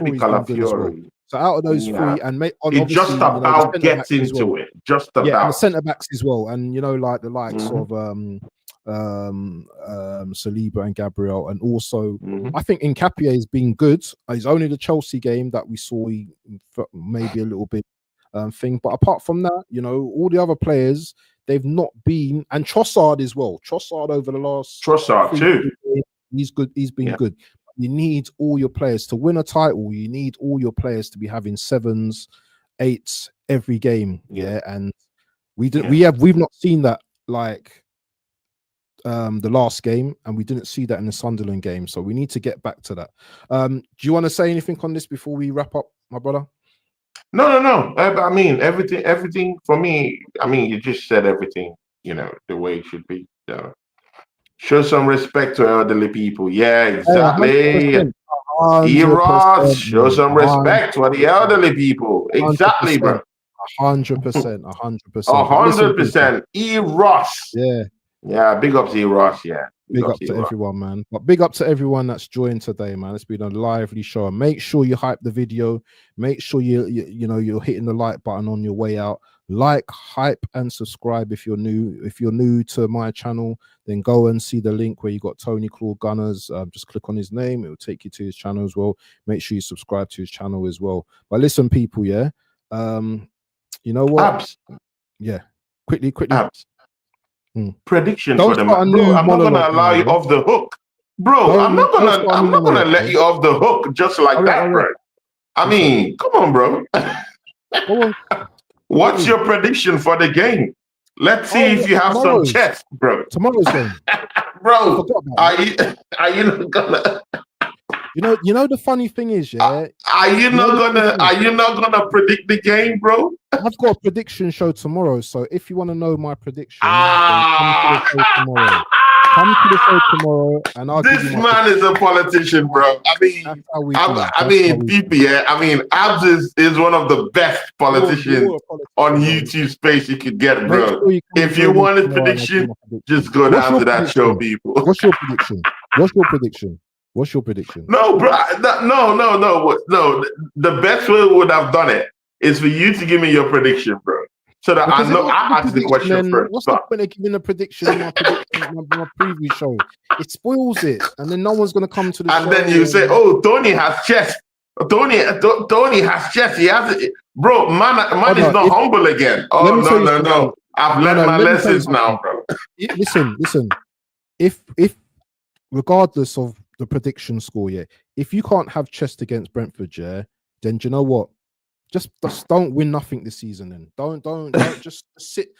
been good as well. So out of those three, and it just about gets into it. Just about. And the centre backs as well, and like the likes of Saliba and Gabriel, and also I think Nkapie has been good. It's only the Chelsea game that we saw maybe a little bit thing, but apart from that, all the other players, they've not been, and Trossard as well. Trossard over the last too. He's good. He's been good. You need all your players to win a title. You need all your players to be having 7s, 8s every game. And we've not seen that. Like the last game, and we didn't see that in the Sunderland game. So we need to get back to that. Do you want to say anything on this before we wrap up, my brother? No. I mean, everything for me. I mean, you just said everything. The way it should be. So, show some respect to elderly people. Yeah, exactly. 100%, show some respect for the elderly people. Exactly, bro. 100%. 100%. Ross. Yeah, big up to Ross. Yeah. Big up to everyone, man. But big up to everyone that's joined today, man. It's been a lively show. Make sure you hype the video. Make sure you're hitting the like button on your way out. Like, hype, and subscribe if you're new. If you're new to my channel, then go and see the link where you got Tony Claw Gunners. Just click on his name. It will take you to his channel as well. Make sure you subscribe to his channel as well. But listen, people, yeah. You know what? Abs. Yeah. Quickly. Abs. Prediction for them, bro. I'm not gonna allow you off the hook, bro. I'm not gonna let you off the hook just like that, bro. I mean, come on, bro. What's your prediction for the game? Let's see if you have some chest, bro. Tomorrow's game, bro. Are you not gonna? You know the funny thing is, yeah. Are you not gonna predict the game, bro? I've got a prediction show tomorrow, so if you want to know my prediction, come to the show tomorrow. Come to the show tomorrow, and I'll. This man is a politician, bro. I mean, people, yeah. I mean, Abs is one of the best politicians on YouTube space you could get, bro. If you want a prediction, just go down to that show, people. What's your prediction? What's your prediction? No, bro. No. The best way we would have done it is for you to give me your prediction, bro. So that I know I asked the question first. What's the point of giving a prediction in my preview show? It spoils it, and then no one's gonna come to the show. And then you say, "Oh, Tony has chest. Tony has chest. He has it, bro. Man is not humble again. Oh no. I've learned my lessons now, bro. Listen. If regardless of the prediction score, yeah, if you can't have chest against Brentford, yeah, then do you know what? Just don't win nothing this season. Then don't just sit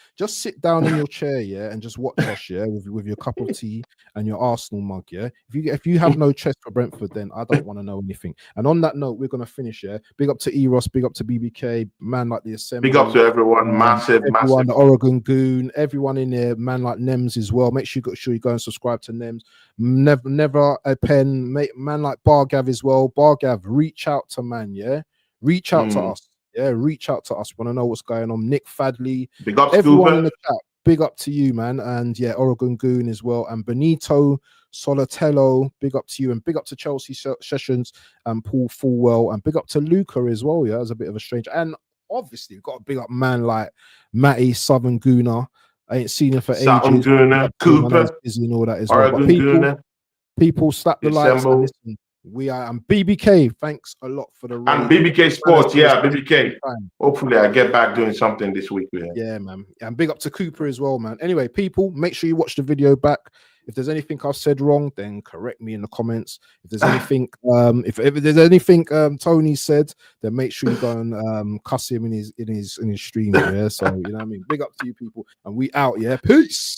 down in your chair, yeah, and just watch us, yeah, with your cup of tea and your Arsenal mug, yeah. If you have no chest for Brentford, then I don't want to know anything. And on that note, we're gonna finish, yeah. Big up to Eros, big up to BBK, man like the Assembly. Big up to everyone, massive. The Oregon Goon, everyone in there, man like Nems as well. Make sure you go and subscribe to Nems. Never a pen, man like Bargav as well. Bargav, reach out to man, yeah. Reach out to us. Yeah, reach out to us. Want to know what's going on. Nick Fadley. Big up everyone in the chat. Big up to you, man. And yeah, Oregon Goon as well. And Benito Solatello. Big up to you. And big up to Chelsea Sessions and Paul Fulwell. And big up to Luca as well. Yeah, as a bit of a stranger. And obviously, we've got a big up man like Matty Southern Gooner. I ain't seen him for ages. Southern Gooner, Cooper. Busy and all that as well. But people slap the likes and listen. We are and BBK. Thanks a lot for the raid. And BBK Sports, yeah, BBK. Hopefully, I get back doing something this week with him. Yeah, man. And big up to Cooper as well, man. Anyway, people, make sure you watch the video back. If there's anything I've said wrong, then correct me in the comments. If there's anything, if there's anything Tony said, then make sure you go and cuss him in his stream. Yeah, so you know what I mean. Big up to you, people, and we out. Yeah, peace.